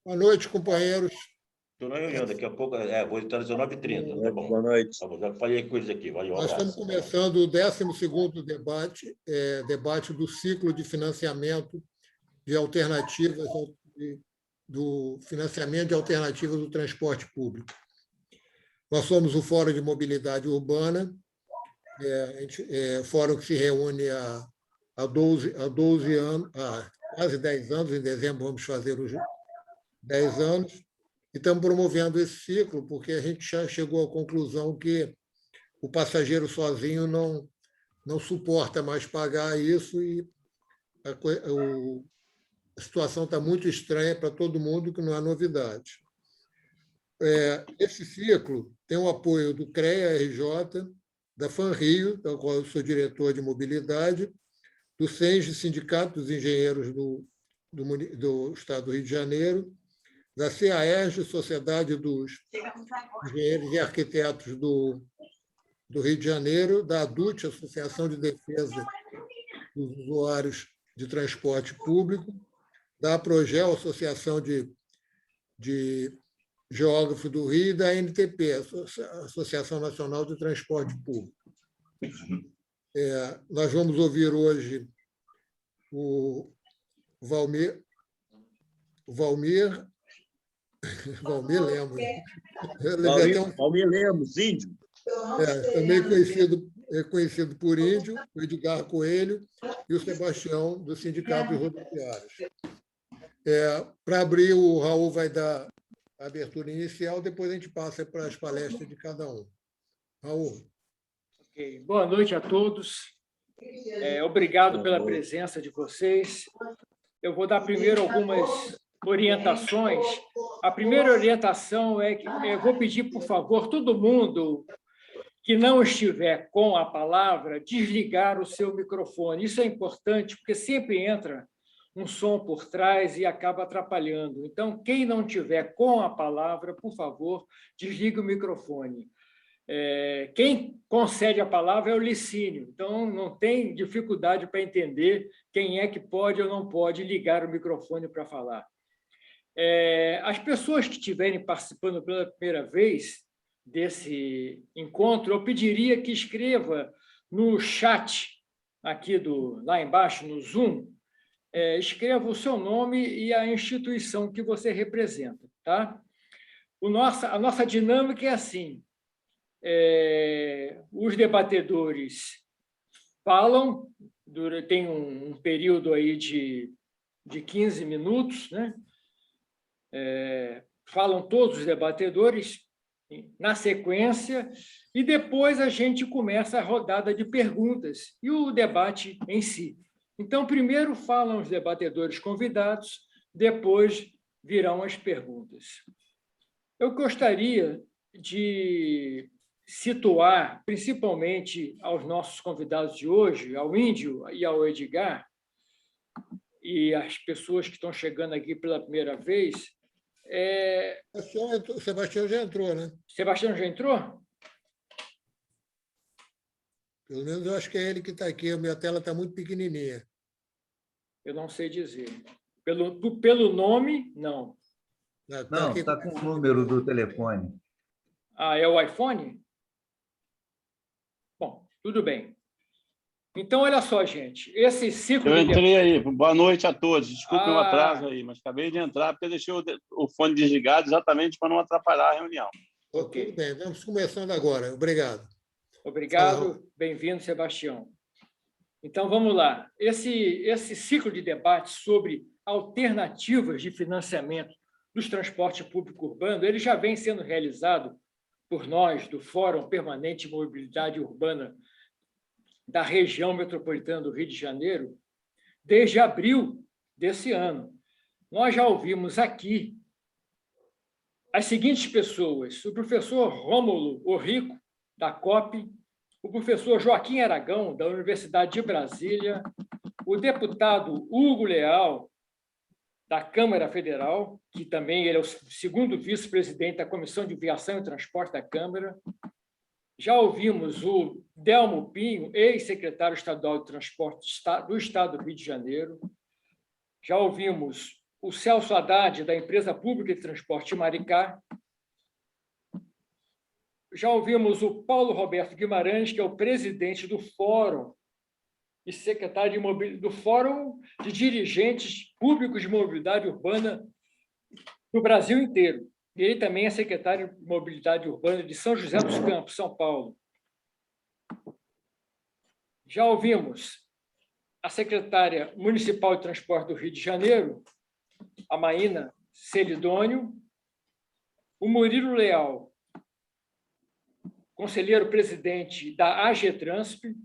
Boa noite, companheiros. Estou na reunião, daqui a pouco, vou estar às 19h30, tá bom? Boa noite. Tá bom, já falei coisas aqui, valeu, um Nós abraço. estamos começando o 12º debate, debate do ciclo de financiamento de alternativas, do financiamento de alternativas do transporte público. Nós somos o Fórum de Mobilidade Urbana, fórum que se reúne há 12 anos, há quase 10 anos, em dezembro vamos fazer os 10 anos, e estamos promovendo esse ciclo porque a gente já chegou à conclusão que o passageiro sozinho não suporta mais pagar isso e a situação está muito estranha para todo mundo, que não há novidade. Esse ciclo tem o apoio do CREA-RJ, da FANRIO, da qual eu sou diretor de mobilidade, do SENGE, Sindicato dos Engenheiros do Estado do Rio de Janeiro, da CAERJ, Sociedade dos Engenheiros e Arquitetos do Rio de Janeiro, da ADUT, Associação de Defesa dos Usuários de Transporte Público, da APROGEL, Associação de Geógrafos do Rio, e da ANTP, Associação Nacional de Transporte Público. Nós vamos ouvir hoje o Valmir Lemos. Valmir Lemos, índio. Também conhecido por Índio, o Edgar Coelho e o Sebastião, do Sindicato dos Rodoviários. Para abrir, o Raul vai dar a abertura inicial, depois a gente passa para as palestras de cada um. Raul. Okay. Boa noite a todos. Obrigado pela presença de vocês. Eu vou dar primeiro algumas orientações. A primeira orientação é que eu vou pedir, por favor, todo mundo que não estiver com a palavra, desligar o seu microfone. Isso é importante, porque sempre entra um som por trás e acaba atrapalhando. Então, quem não tiver com a palavra, por favor, desligue o microfone. Quem concede a palavra é o Licínio, então não tem dificuldade para entender quem é que pode ou não pode ligar o microfone para falar. As pessoas que estiverem participando pela primeira vez desse encontro, eu pediria que escreva no chat, aqui lá embaixo, no Zoom, escreva o seu nome e a instituição que você representa. Tá? A nossa dinâmica é assim: os debatedores falam, tem um período aí de 15 minutos, né? Falam todos os debatedores na sequência, e depois a gente começa a rodada de perguntas e o debate em si. Então, primeiro falam os debatedores convidados, depois virão as perguntas. Eu gostaria de situar, principalmente aos nossos convidados de hoje, ao Índio e ao Edgar, e as pessoas que estão chegando aqui pela primeira vez. O Sebastião já entrou, né? Sebastião já entrou? Pelo menos eu acho que é ele que está aqui. A minha tela está muito pequenininha. Eu não sei dizer. Pelo nome, não. Não, está com o número do telefone. É o iPhone? Bom, tudo bem. Então, olha só, gente. Esse ciclo... Eu entrei aí. Boa noite a todos. Desculpe o atraso aí, mas acabei de entrar porque eu deixei o fone desligado exatamente para não atrapalhar a reunião. Ok. Tudo bem, vamos começando agora. Obrigado. Obrigado. Bem-vindo, Sebastião. Então, vamos lá. Esse ciclo de debate sobre alternativas de financiamento dos transportes público urbano, ele já vem sendo realizado por nós, do Fórum Permanente de Mobilidade Urbana da região metropolitana do Rio de Janeiro, desde abril desse ano. Nós já ouvimos aqui as seguintes pessoas: o professor Rômulo Orrico, da COP, o professor Joaquim Aragão, da Universidade de Brasília, o deputado Hugo Leal, da Câmara Federal, que também ele é o segundo vice-presidente da Comissão de Viação e Transporte da Câmara. Já ouvimos o Delmo Pinho, ex-secretário estadual de Transporte do Estado do Rio de Janeiro. Já ouvimos o Celso Haddad, da Empresa Pública de Transporte Maricá. Já ouvimos o Paulo Roberto Guimarães, que é o presidente do Fórum e secretário do Fórum de Dirigentes Públicos de Mobilidade Urbana do Brasil inteiro. E ele também é secretário de Mobilidade Urbana de São José dos Campos, São Paulo. Já ouvimos a secretária municipal de transporte do Rio de Janeiro, a Maína Celidônio, o Murilo Leal, conselheiro-presidente da AGETRANSP,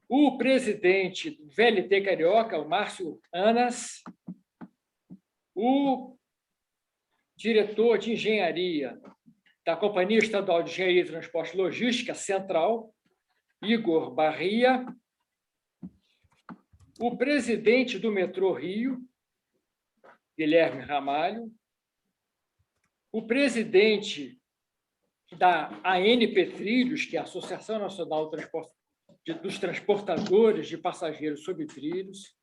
o presidente do VLT Carioca, o Márcio Anas, o diretor de engenharia da Companhia Estadual de Engenharia e Transporte e Logística Central, Igor Barria, o presidente do Metrô Rio, Guilherme Ramalho, o presidente da ANP Trilhos, que é a Associação Nacional dos Transportadores de Passageiros sobre Trilhos,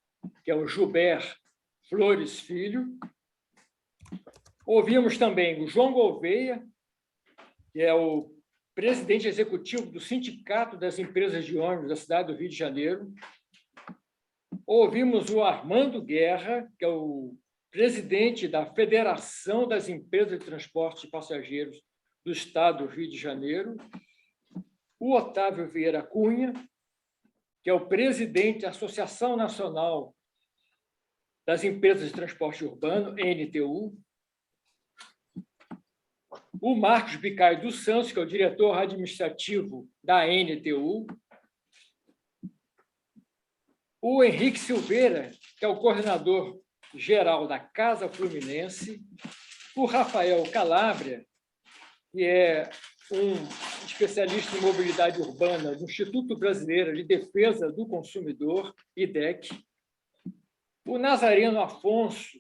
que é o Gilbert Flores Filho. Ouvimos também o João Gouveia, que é o presidente executivo do Sindicato das Empresas de Ônibus da cidade do Rio de Janeiro. Ouvimos o Armando Guerra, que é o presidente da Federação das Empresas de Transporte de Passageiros do Estado do Rio de Janeiro, o Otávio Vieira Cunha, que é o presidente da Associação Nacional das Empresas de Transporte Urbano, NTU, o Marcos Bicaio dos Santos, que é o diretor administrativo da NTU, o Henrique Silveira, que é o coordenador geral da Casa Fluminense, o Rafael Calabria, que é um especialista em mobilidade urbana do Instituto Brasileiro de Defesa do Consumidor, IDEC, o Nazareno Afonso,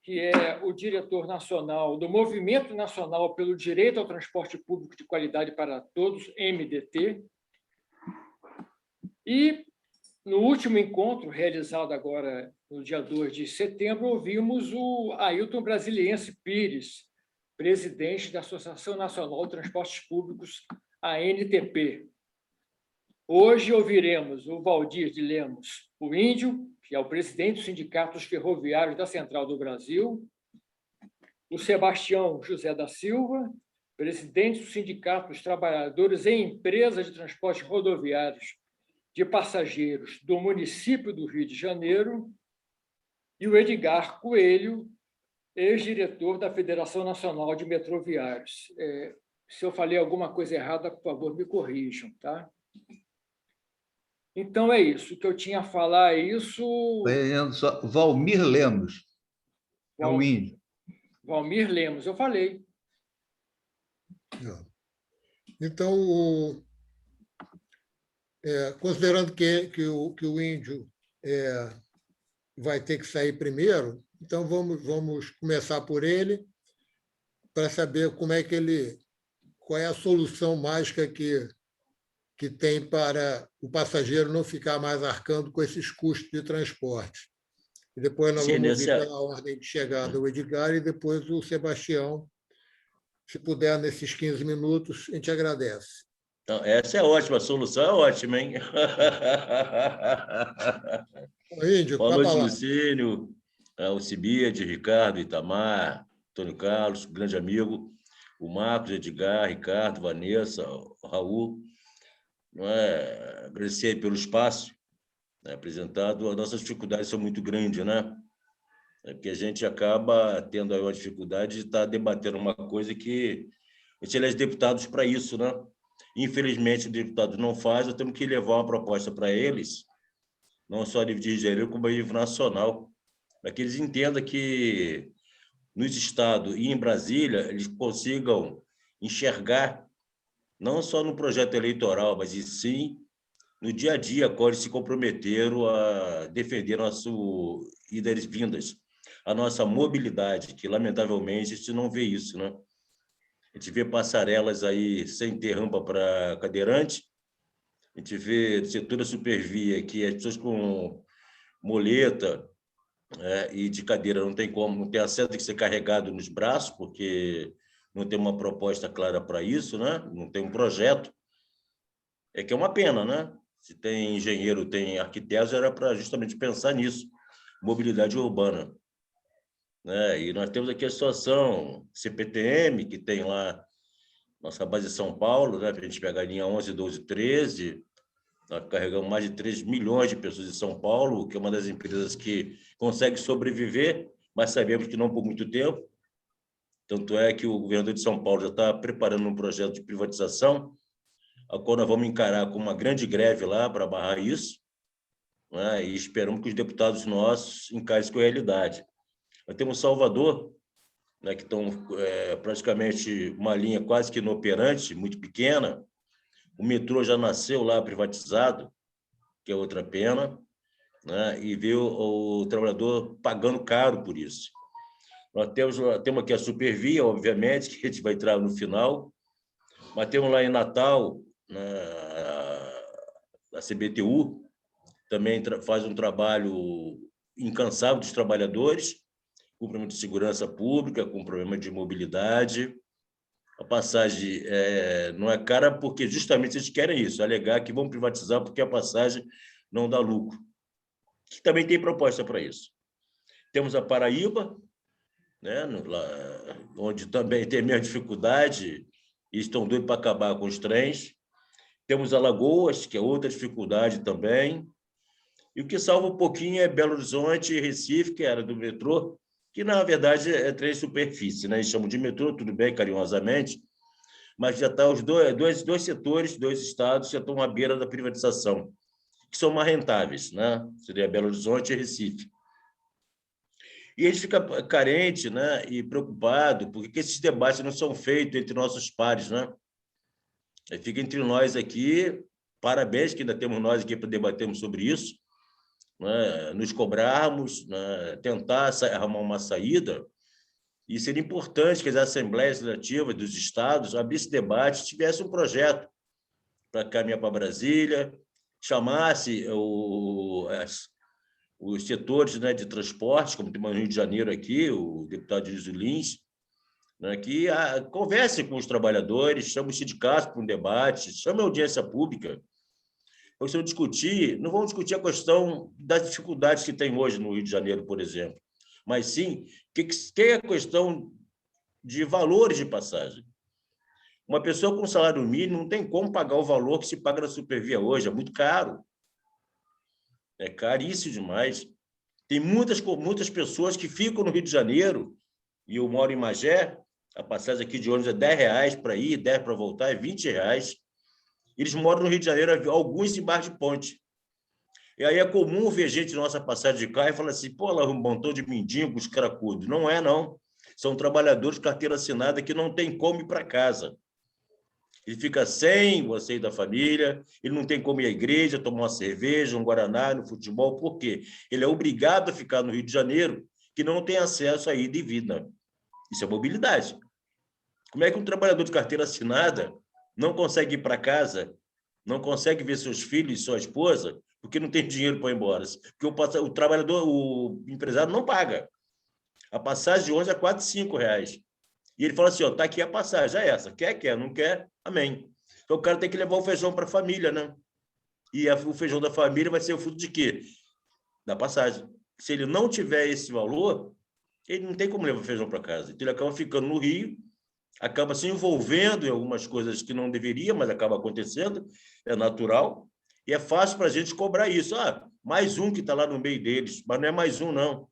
que é o diretor nacional do Movimento Nacional pelo Direito ao Transporte Público de Qualidade para Todos, MDT, e, no último encontro, realizado agora no dia 2 de setembro, ouvimos o Ailton Brasiliense Pires, presidente da Associação Nacional de Transportes Públicos, ANTP. Hoje ouviremos o Valdir de Lemos, o Índio, que é o presidente do Sindicato dos Ferroviários da Central do Brasil, o Sebastião José da Silva, presidente do Sindicato dos Trabalhadores em Empresas de Transportes Rodoviários de Passageiros do município do Rio de Janeiro, e o Edgar Coelho, ex-diretor da Federação Nacional de Metroviários. Se eu falei alguma coisa errada, por favor, me corrijam, tá? Então, é isso. O que eu tinha a falar é isso... Só Valmir Lemos. É o índio. Valmir Lemos, eu falei. Então, considerando que o índio vai ter que sair primeiro, então vamos começar por ele para saber qual é a solução mágica que tem para o passageiro não ficar mais arcando com esses custos de transporte. E depois nós vamos ouvir pela ordem de chegada o Edgar e depois o Sebastião. Se puder, nesses 15 minutos, a gente agradece. Então, essa é ótima, a solução é ótima, hein? Índio, boa noite, Lucínio, Alcibiade, Ricardo, Itamar, Antônio Carlos, grande amigo, o Marcos, Edgar, Ricardo, Vanessa, Raul. Agradecer pelo espaço apresentado. As nossas dificuldades são muito grandes, né? Porque a gente acaba tendo a dificuldade de estar debatendo uma coisa que a gente elege deputados para isso, né? Infelizmente, os deputados não fazem, nós temos que levar uma proposta para eles, não só a nível de Rio de Janeiro, como a nível nacional, para que eles entendam que nos estados e em Brasília eles consigam enxergar não só no projeto eleitoral, mas sim no dia a dia, quando eles se comprometeram a defender nosso idas e vindas, a nossa mobilidade, que, lamentavelmente, a gente não vê isso, né? A gente vê passarelas aí sem ter rampa para cadeirante, a gente vê setor da supervia, que as pessoas com moleta e de cadeira não tem como, não tem acesso, tem que ser carregado nos braços, porque não tem uma proposta clara para isso, né? Não tem um projeto. É que é uma pena, né? Se tem engenheiro, tem arquitetos, era para justamente pensar nisso, mobilidade urbana. Né? E nós temos aqui a situação CPTM, que tem lá nossa base de São Paulo, né? Para a gente pegar a linha 11, 12, 13, nós carregamos mais de 3 milhões de pessoas em São Paulo, que é uma das empresas que consegue sobreviver, mas sabemos que não por muito tempo. Tanto é que o governador de São Paulo já está preparando um projeto de privatização, a qual nós vamos encarar com uma grande greve lá para barrar isso, né? E esperamos que os deputados nossos encarem isso com a realidade. Nós temos Salvador, né, que estão praticamente uma linha quase que inoperante, muito pequena. O metrô já nasceu lá privatizado, que é outra pena, né? E ver o trabalhador pagando caro por isso. Nós temos aqui a Supervia, obviamente, que a gente vai entrar no final, mas temos lá em Natal, a CBTU, também faz um trabalho incansável dos trabalhadores, com problema de segurança pública, com problema de mobilidade. A passagem não é cara porque justamente eles querem isso, alegar que vão privatizar porque a passagem não dá lucro. Que também tem proposta para isso. Temos a Paraíba, né, onde também tem a mesma dificuldade e estão doidos para acabar com os trens. Temos Alagoas, que é outra dificuldade também. E o que salva um pouquinho é Belo Horizonte e Recife, que era do metrô, que, na verdade, é trem superfície, né? Eles chamam de metrô, tudo bem, carinhosamente, mas já estão os dois setores, dois estados, já estão à beira da privatização, que são mais rentáveis, né? Seria Belo Horizonte e Recife. E a gente fica carente, né, e preocupado, porque esses debates não são feitos entre nossos pares, né? Fica entre nós aqui, parabéns que ainda temos nós aqui para debatermos sobre isso, né, nos cobrarmos, né, tentar arrumar uma saída, e seria importante que as assembleias legislativas dos estados abrissem debate, tivesse um projeto para caminhar para Brasília, chamasse os setores, né, de transporte, como tem no Rio de Janeiro aqui, o deputado Gilson Lins, né, que converse com os trabalhadores, chame os sindicatos para um debate, chame a audiência pública. Não vamos discutir a questão das dificuldades que tem hoje no Rio de Janeiro, por exemplo, mas sim que é a questão de valores de passagem. Uma pessoa com salário mínimo não tem como pagar o valor que se paga na Supervia hoje, é muito caro. É caríssimo demais. Tem muitas pessoas que ficam no Rio de Janeiro, e eu moro em Magé, a passagem aqui de ônibus é R$10 para ir, 10 para voltar, é R$20. Eles moram no Rio de Janeiro, alguns em Barra de Ponte. E aí é comum ver gente na nossa passagem de carro e falar assim, pô, lá um montão de mendigos, cracudos. Não é, não. São trabalhadores de carteira assinada que não tem como ir para casa. Ele fica sem o asseio da família, ele não tem como ir à igreja, tomar uma cerveja, um guaraná, no futebol. Por quê? Ele é obrigado a ficar no Rio de Janeiro, que não tem acesso à ida e vinda. Isso é mobilidade. Como é que um trabalhador de carteira assinada não consegue ir para casa, não consegue ver seus filhos e sua esposa, porque não tem dinheiro para ir embora? Porque o trabalhador, o empresário não paga. A passagem de ônibus é R$4, R$5. E ele fala assim, ó, tá aqui a passagem, é essa. Quer, não quer, amém. Então o cara tem que levar o feijão para a família, né? E o feijão da família vai ser o fruto de quê? Da passagem. Se ele não tiver esse valor, ele não tem como levar o feijão para casa. Então ele acaba ficando no Rio, acaba se envolvendo em algumas coisas que não deveria, mas acaba acontecendo, é natural, e é fácil para a gente cobrar isso. Mais um que está lá no meio deles, mas não é mais um, não.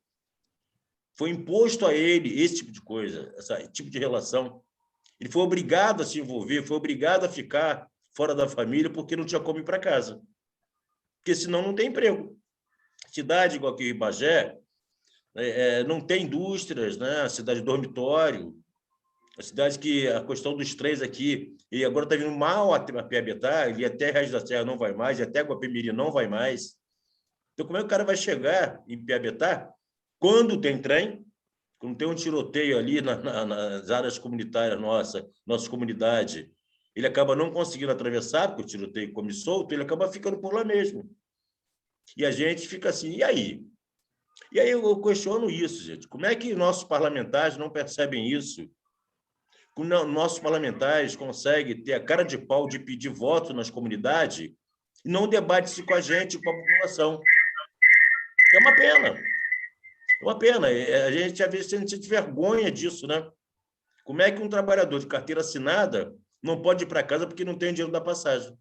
Foi imposto a ele esse tipo de coisa, esse tipo de relação. Ele foi obrigado a se envolver, foi obrigado a ficar fora da família porque não tinha como ir para casa. Porque senão não tem emprego. Cidade igual aqui em Bagé, não tem indústrias, né? A cidade dormitório, a cidade que a questão dos trens aqui, e agora está vindo mal a Piabetá, e até Reis da Serra não vai mais, e até Guapemirim não vai mais. Então, como é que o cara vai chegar em Piabetá quando tem trem, quando tem um tiroteio ali nas áreas comunitárias nossa comunidade, ele acaba não conseguindo atravessar, porque o tiroteio come solto, ele acaba ficando por lá mesmo. E a gente fica assim, e aí? E aí eu questiono isso, gente. Como é que nossos parlamentares não percebem isso? Como nossos parlamentares conseguem ter a cara de pau de pedir voto nas comunidades e não debate isso com a gente, com a população? É uma pena. É uma pena. A gente, às vezes, sente vergonha disso, né? Como é que um trabalhador de carteira assinada não pode ir para casa porque não tem dinheiro da passagem?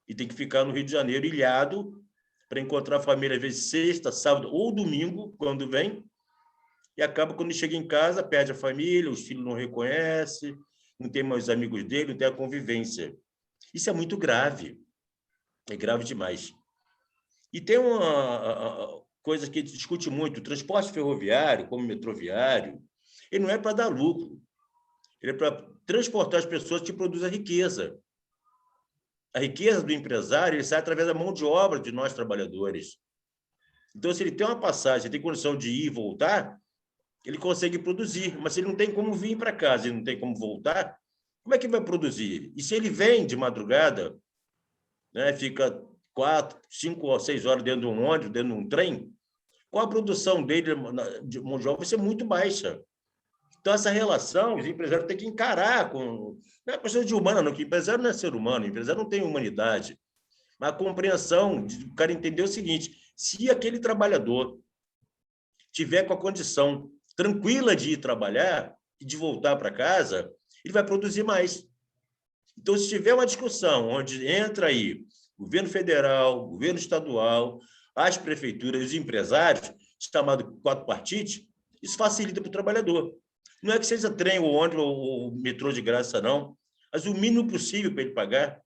E tem que ficar no Rio de Janeiro, ilhado, para encontrar a família, às vezes, sexta, sábado ou domingo, quando vem, e acaba, quando chega em casa, perde a família, os filhos não reconhecem, não tem mais os amigos dele, não tem a convivência. Isso é muito grave. É grave demais. E tem uma coisa que a gente discute muito: o transporte ferroviário, como metroviário, ele não é para dar lucro. Ele é para transportar as pessoas que produzem a riqueza. A riqueza do empresário ele sai através da mão de obra de nós, trabalhadores. Então, se ele tem uma passagem, tem condição de ir e voltar, ele consegue produzir. Mas se ele não tem como vir para casa e não tem como voltar, como é que vai produzir? E se ele vem de madrugada, né, fica 4, 5 ou 6 horas dentro de um ônibus, dentro de um trem, qual a produção dele de mão de obra vai ser muito baixa. Então, essa relação, os empresários têm que encarar com... Não é questão de humana, não, que o empresário não é ser humano, o empresário não tem humanidade. Mas a compreensão, o cara entender o seguinte: se aquele trabalhador tiver com a condição tranquila de ir trabalhar e de voltar para casa, ele vai produzir mais. Então, se tiver uma discussão onde entra aí governo federal, governo estadual, as prefeituras e os empresários, chamado quadripartite, isso facilita para o trabalhador. Não é que seja trem ou ônibus ou metrô de graça, não, mas o mínimo possível para ele pagar,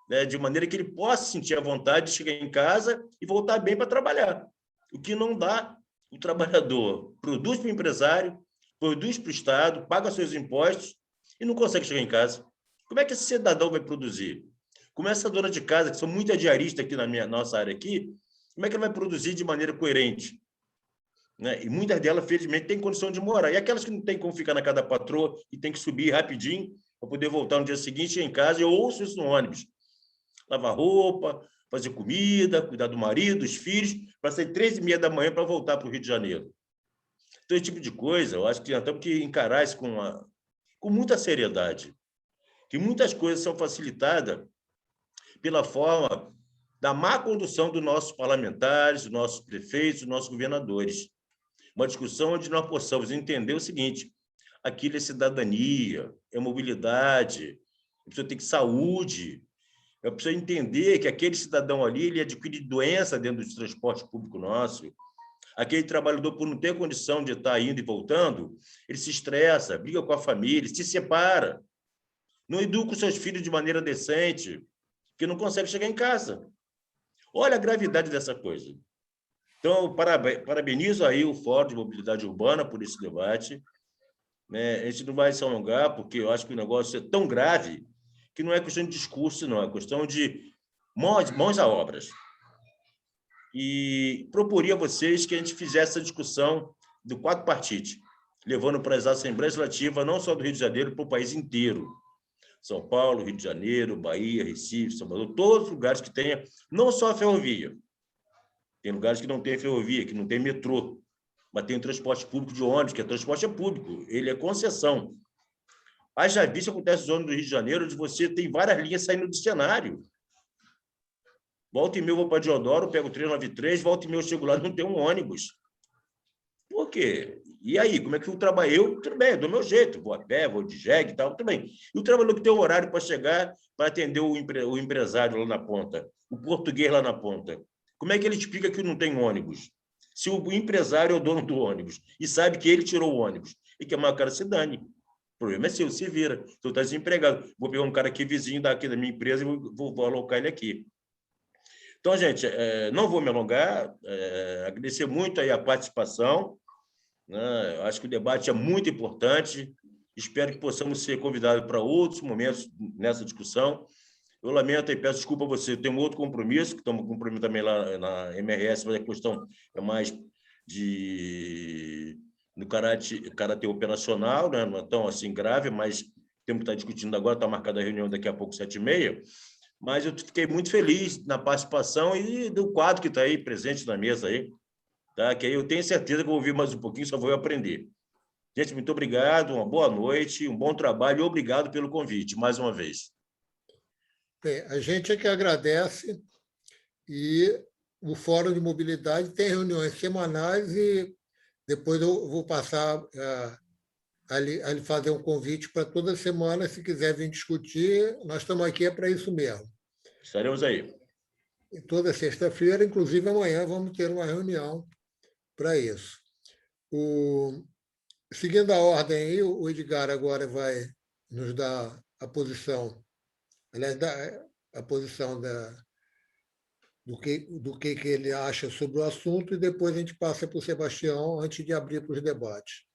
né, de maneira que ele possa sentir a vontade de chegar em casa e voltar bem para trabalhar. O que não dá, o trabalhador produz para o empresário, produz para o Estado, paga seus impostos e não consegue chegar em casa. Como é que esse cidadão vai produzir? Como essa dona de casa, que são muitas diaristas aqui na nossa área aqui, como é que ela vai produzir de maneira coerente? Né? E muitas delas, felizmente, têm condição de morar. E aquelas que não têm como ficar na casa da patroa e tem que subir rapidinho para poder voltar no dia seguinte em casa, eu ouço isso no ônibus. Lavar roupa, fazer comida, cuidar do marido, dos filhos, para sair 3h30 da manhã para voltar para o Rio de Janeiro. Então, esse tipo de coisa, eu acho que nós temos que encarar isso com muita seriedade. Que muitas coisas são facilitadas pela forma da má condução dos nossos parlamentares, dos nossos prefeitos, dos nossos governadores. Uma discussão onde nós possamos entender o seguinte: aquilo é cidadania, é mobilidade, a pessoa tem que saúde, a pessoa entender que aquele cidadão ali ele adquire doença dentro do transporte público nosso. Aquele trabalhador, por não ter condição de estar indo e voltando, ele se estressa, briga com a família, se separa, não educa os seus filhos de maneira decente, porque não consegue chegar em casa. Olha a gravidade dessa coisa. Então, parabenizo aí o Fórum de Mobilidade Urbana por esse debate. Né? A gente não vai se alongar, porque eu acho que o negócio é tão grave que não é questão de discurso, não, é questão de mãos a obras. E proporia a vocês que a gente fizesse essa discussão do quadripartite, levando para as assembleias legislativas, não só do Rio de Janeiro, para o país inteiro. São Paulo, Rio de Janeiro, Bahia, Recife, Salvador, todos os lugares que tenha, não só a ferrovia. Tem lugares que não tem ferrovia, que não tem metrô, mas tem o transporte público de ônibus, que o transporte é público, ele é concessão. Haja vista acontece nos ônibus do Rio de Janeiro, onde você tem várias linhas saindo do cenário. Volta e meia eu vou para Deodoro, pego o 393, volta e meia eu chego lá, não tem um ônibus. Por quê? E aí, como é que eu trabalho? Eu, tudo bem, do meu jeito, vou a pé, vou de jegue e tal, tudo bem. E o trabalhador que tem um horário para chegar, para atender o empresário lá na ponta, o português lá na ponta. Como é que ele explica que não tem ônibus? Se o empresário é o dono do ônibus e sabe que ele tirou o ônibus e que o cara se dane. O problema é seu, se vira. Tu está desempregado. Vou pegar um cara aqui vizinho daqui da minha empresa e vou alocar ele aqui. Então, gente, não vou me alongar, agradecer muito aí a participação, né? Acho que o debate é muito importante, espero que possamos ser convidados para outros momentos nessa discussão. Eu lamento e peço desculpa a você, eu tenho um outro compromisso, que estamos com compromisso também lá na MRS, mas a questão é mais no caráter operacional, né? Não é tão assim grave, mas temos que estar discutindo agora, está marcada a reunião daqui a pouco, 7h30. Mas eu fiquei muito feliz na participação e do quadro que está aí presente na mesa aí. tá? Que aí eu tenho certeza que eu vou ouvir mais um pouquinho, só vou aprender. Gente, muito obrigado, uma boa noite, um bom trabalho e obrigado pelo convite, mais uma vez. Bem, a gente é que agradece e o Fórum de Mobilidade tem reuniões semanais e depois eu vou passar a lhe fazer um convite para toda semana, se quiser vir discutir, nós estamos aqui para isso mesmo. Estaremos aí. E toda sexta-feira, inclusive amanhã, vamos ter uma reunião para isso. Seguindo a ordem aí, o Edgar agora vai nos dar a posição, aliás, a posição do que ele acha sobre o assunto e depois a gente passa para o Sebastião antes de abrir para os debates.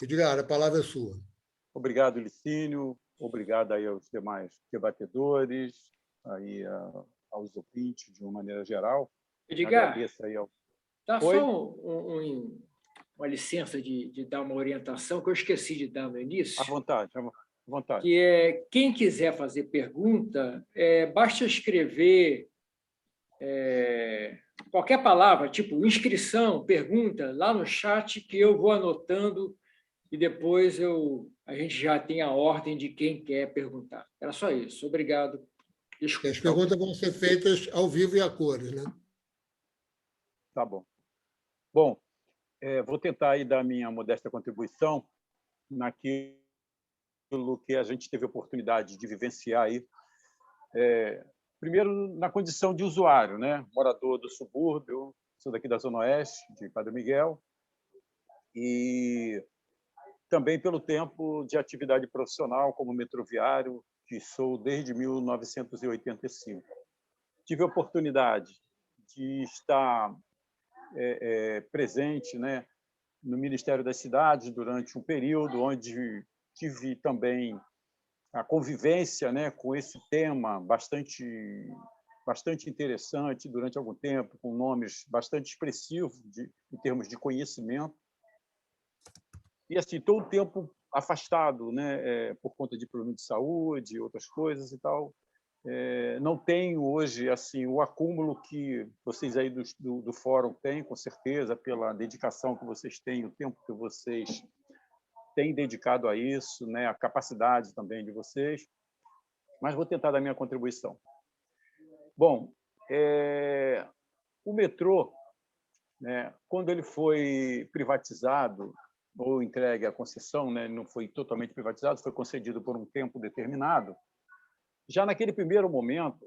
Edgar, a palavra é sua. Obrigado, Licínio. Obrigado aí aos demais debatedores, aí aos ouvintes, de uma maneira geral. Edgar, agradeço aí ao... dá só uma licença de dar uma orientação que eu esqueci de dar no início. À vontade, à vontade. Que é, quem quiser fazer pergunta, basta escrever qualquer palavra, tipo inscrição, pergunta, lá no chat, que eu vou anotando e depois a gente já tem a ordem de quem quer perguntar. Era só isso. Obrigado. Desculpa. As perguntas vão ser feitas ao vivo e a cores, né? Tá bom. Bom, vou tentar aí dar minha modesta contribuição naquilo que a gente teve a oportunidade de vivenciar aí. Primeiro, na condição de usuário, né? Morador do subúrbio, sou daqui da Zona Oeste, de Padre Miguel, e também pelo tempo de atividade profissional como metroviário, que sou desde 1985. Tive a oportunidade de estar presente, né, no Ministério das Cidades durante um período onde tive também a convivência, né, com esse tema bastante interessante durante algum tempo, com nomes bastante expressivos em termos de conhecimento. E assim, todo o tempo afastado, né, por conta de problemas de saúde e outras coisas e tal. Não tenho hoje assim o acúmulo que vocês aí do fórum têm, com certeza, pela dedicação que vocês têm, o tempo que vocês têm dedicado a isso, né, a capacidade também de vocês, mas vou tentar dar minha contribuição. Bom, o metrô, né, quando ele foi privatizado ou entregue à concessão, né, não foi totalmente privatizado, foi concedido por um tempo determinado, já naquele primeiro momento,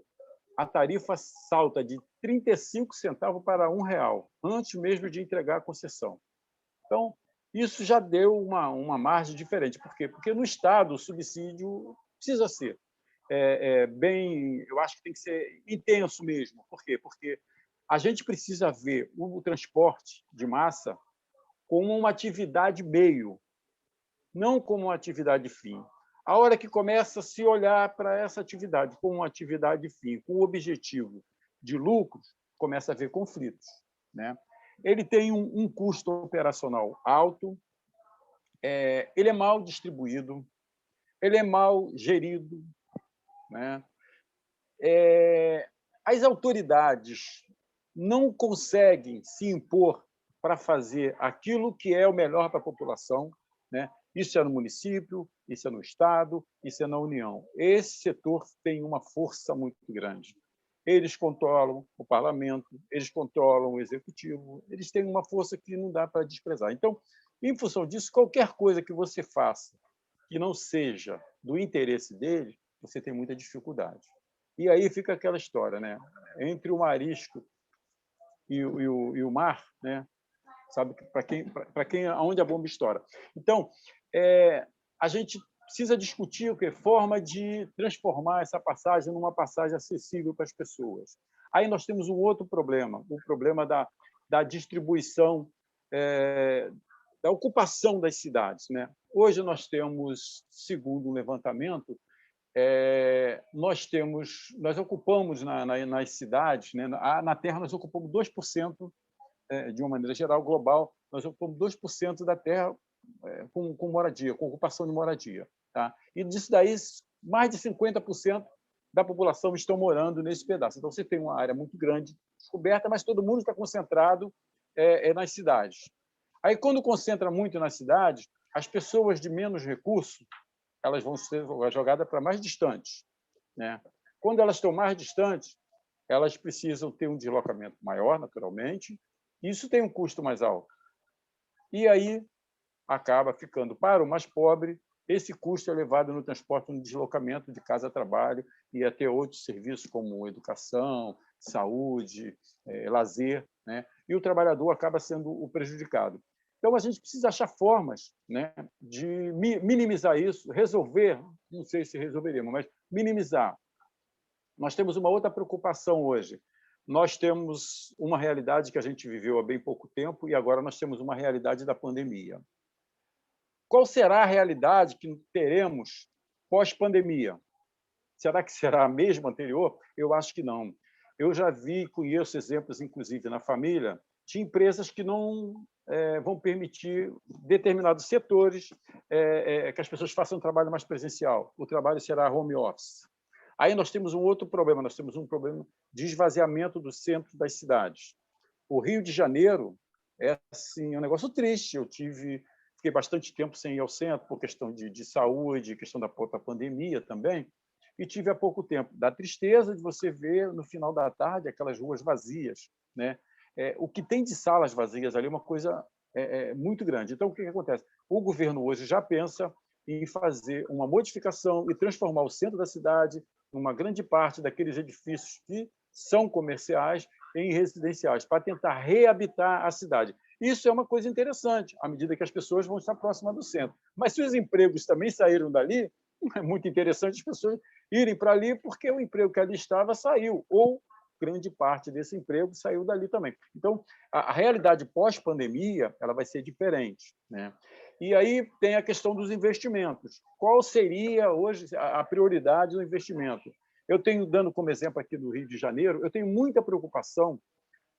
a tarifa salta de 35 centavos para R$1, antes mesmo de entregar a concessão. Então, isso já deu uma margem diferente. Por quê? Porque no Estado o subsídio precisa ser bem, eu acho que tem que ser intenso mesmo. Por quê? Porque a gente precisa ver o transporte de massa como uma atividade meio, não como uma atividade fim. A hora que começa a se olhar para essa atividade como uma atividade fim, com o objetivo de lucros, começa a haver conflitos, né? Ele tem um custo operacional alto, ele é mal distribuído, ele é mal gerido, né? As autoridades não conseguem se impor para fazer aquilo que é o melhor para a população, né? Isso é no município, isso é no Estado, isso é na União. Esse setor tem uma força muito grande. Eles controlam o parlamento, eles controlam o executivo, eles têm uma força que não dá para desprezar. Então, em função disso, qualquer coisa que você faça que não seja do interesse deles, você tem muita dificuldade. E aí fica aquela história, né? Entre o marisco e o mar, né? Sabe para quem aonde a bomba estoura. Então, a gente precisa discutir o que forma de transformar essa passagem numa passagem acessível para as pessoas. Aí nós temos um outro problema, o problema da distribuição, da ocupação das cidades, né? Hoje nós temos, segundo um levantamento, nós ocupamos nas cidades, né? Na Terra nós ocupamos 2%, de uma maneira geral, global, nós ocupamos 2% da Terra com moradia, com ocupação de moradia. Tá? E disso daí, mais de 50% da população estão morando nesse pedaço. Então, você tem uma área muito grande descoberta, mas todo mundo está concentrado nas cidades. Aí, quando concentra muito nas cidades, as pessoas de menos recurso elas vão ser jogadas para mais distantes, né? Quando elas estão mais distantes, elas precisam ter um deslocamento maior, naturalmente, e isso tem um custo mais alto. E aí acaba ficando para o mais pobre esse custo elevado no transporte, no deslocamento de casa a trabalho e até outros serviços como educação, saúde, lazer, né? E o trabalhador acaba sendo o prejudicado. Então, a gente precisa achar formas, né, de minimizar isso, resolver, não sei se resolveremos, mas minimizar. Nós temos uma outra preocupação hoje. Nós temos uma realidade que a gente viveu há bem pouco tempo e agora nós temos uma realidade da pandemia. Qual será a realidade que teremos pós-pandemia? Será que será a mesma anterior? Eu acho que não. Eu já vi, conheço exemplos, inclusive, na família, de empresas que não vão permitir determinados setores que as pessoas façam um trabalho mais presencial. O trabalho será home office. Aí nós temos um outro problema, nós temos um problema de esvaziamento do centro das cidades. O Rio de Janeiro é assim, um negócio triste. Fiquei bastante tempo sem ir ao centro por questão de saúde, questão da pandemia também, e tive há pouco tempo. Dá tristeza de você ver, no final da tarde, aquelas ruas vazias, né? O que tem de salas vazias ali é uma coisa muito grande. Então, o que acontece? O governo hoje já pensa em fazer uma modificação e transformar o centro da cidade, uma grande parte daqueles edifícios que são comerciais, em residenciais, para tentar reabitar a cidade. Isso é uma coisa interessante, à medida que as pessoas vão estar próximas do centro. Mas se os empregos também saíram dali, é muito interessante as pessoas irem para ali, porque o emprego que ali estava saiu, ou grande parte desse emprego saiu dali também. Então, a realidade pós-pandemia ela vai ser diferente, né? E aí tem a questão dos investimentos. Qual seria hoje a prioridade do investimento? Eu tenho, dando como exemplo aqui do Rio de Janeiro, eu tenho muita preocupação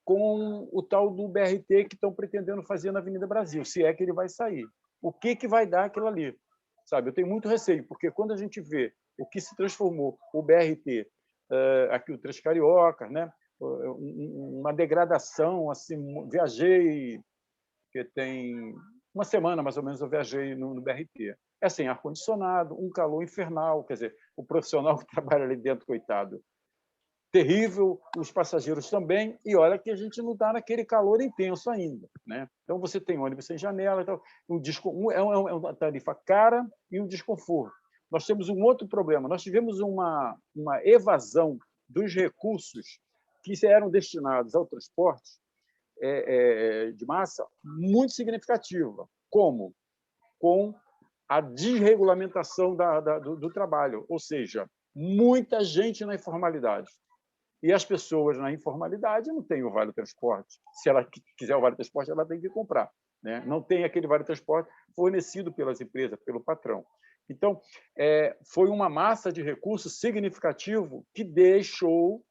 com o tal do BRT que estão pretendendo fazer na Avenida Brasil, se é que ele vai sair. O que vai dar aquilo ali? Sabe, eu tenho muito receio, porque quando a gente vê o que se transformou o BRT, aqui o Transcarioca, né? Uma degradação, assim, viajei, que tem uma semana mais ou menos eu viajei no BRT. É sem ar-condicionado, um calor infernal, quer dizer, o profissional que trabalha ali dentro, coitado, terrível, os passageiros também, e olha que a gente não está naquele calor intenso ainda, né? Então, você tem ônibus sem janela, então, é uma tarifa cara e um desconforto. Nós temos um outro problema, nós tivemos uma evasão dos recursos que eram destinados ao transporte de massa muito significativa. Como? Com a desregulamentação do trabalho, ou seja, muita gente na informalidade. E as pessoas na informalidade não têm o vale-transporte. Se ela quiser o vale-transporte, ela tem que comprar, né? Não tem aquele vale-transporte fornecido pelas empresas, pelo patrão. Então, foi uma massa de recursos significativo que deixou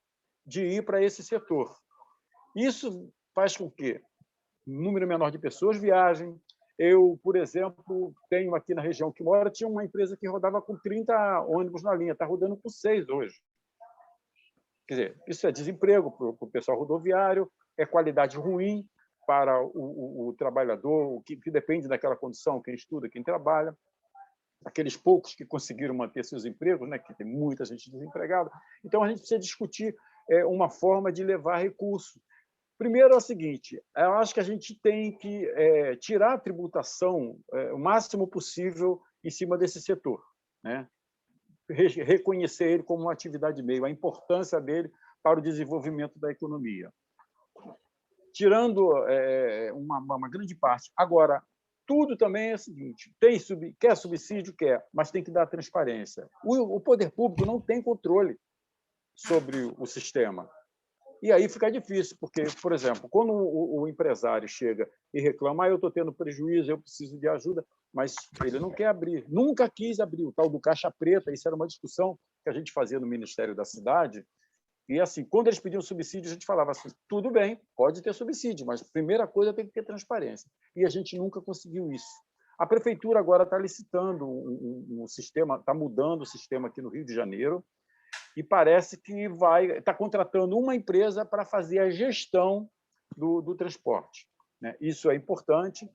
de ir para esse setor. Isso faz com que um número menor de pessoas viajem. Eu, por exemplo, tenho aqui na região que moro, tinha uma empresa que rodava com 30 ônibus na linha, está rodando com 6 hoje. Quer dizer, isso é desemprego para o pessoal rodoviário, é qualidade ruim para o trabalhador, que depende daquela condição, quem estuda, quem trabalha. Aqueles poucos que conseguiram manter seus empregos, né, que tem muita gente desempregada. Então, a gente precisa discutir uma forma de levar recurso. Primeiro é o seguinte, eu acho que a gente tem que tirar a tributação o máximo possível em cima desse setor, né? Reconhecer ele como uma atividade meio, a importância dele para o desenvolvimento da economia. Tirando uma grande parte. Agora, tudo também é o seguinte, quer subsídio? Quer, mas tem que dar transparência. O poder público não tem controle sobre o sistema. E aí fica difícil, porque, por exemplo, quando o empresário chega e reclama, eu estou tendo prejuízo, eu preciso de ajuda, mas ele não quer abrir, nunca quis abrir o tal do caixa preta. Isso era uma discussão que a gente fazia no Ministério da Cidade, e assim, quando eles pediam subsídio, a gente falava assim, tudo bem, pode ter subsídio, mas a primeira coisa tem que ter transparência. E a gente nunca conseguiu isso. A prefeitura agora está licitando um sistema, está mudando o sistema aqui no Rio de Janeiro, e parece que está contratando uma empresa para fazer a gestão do transporte, né? Isso é importante,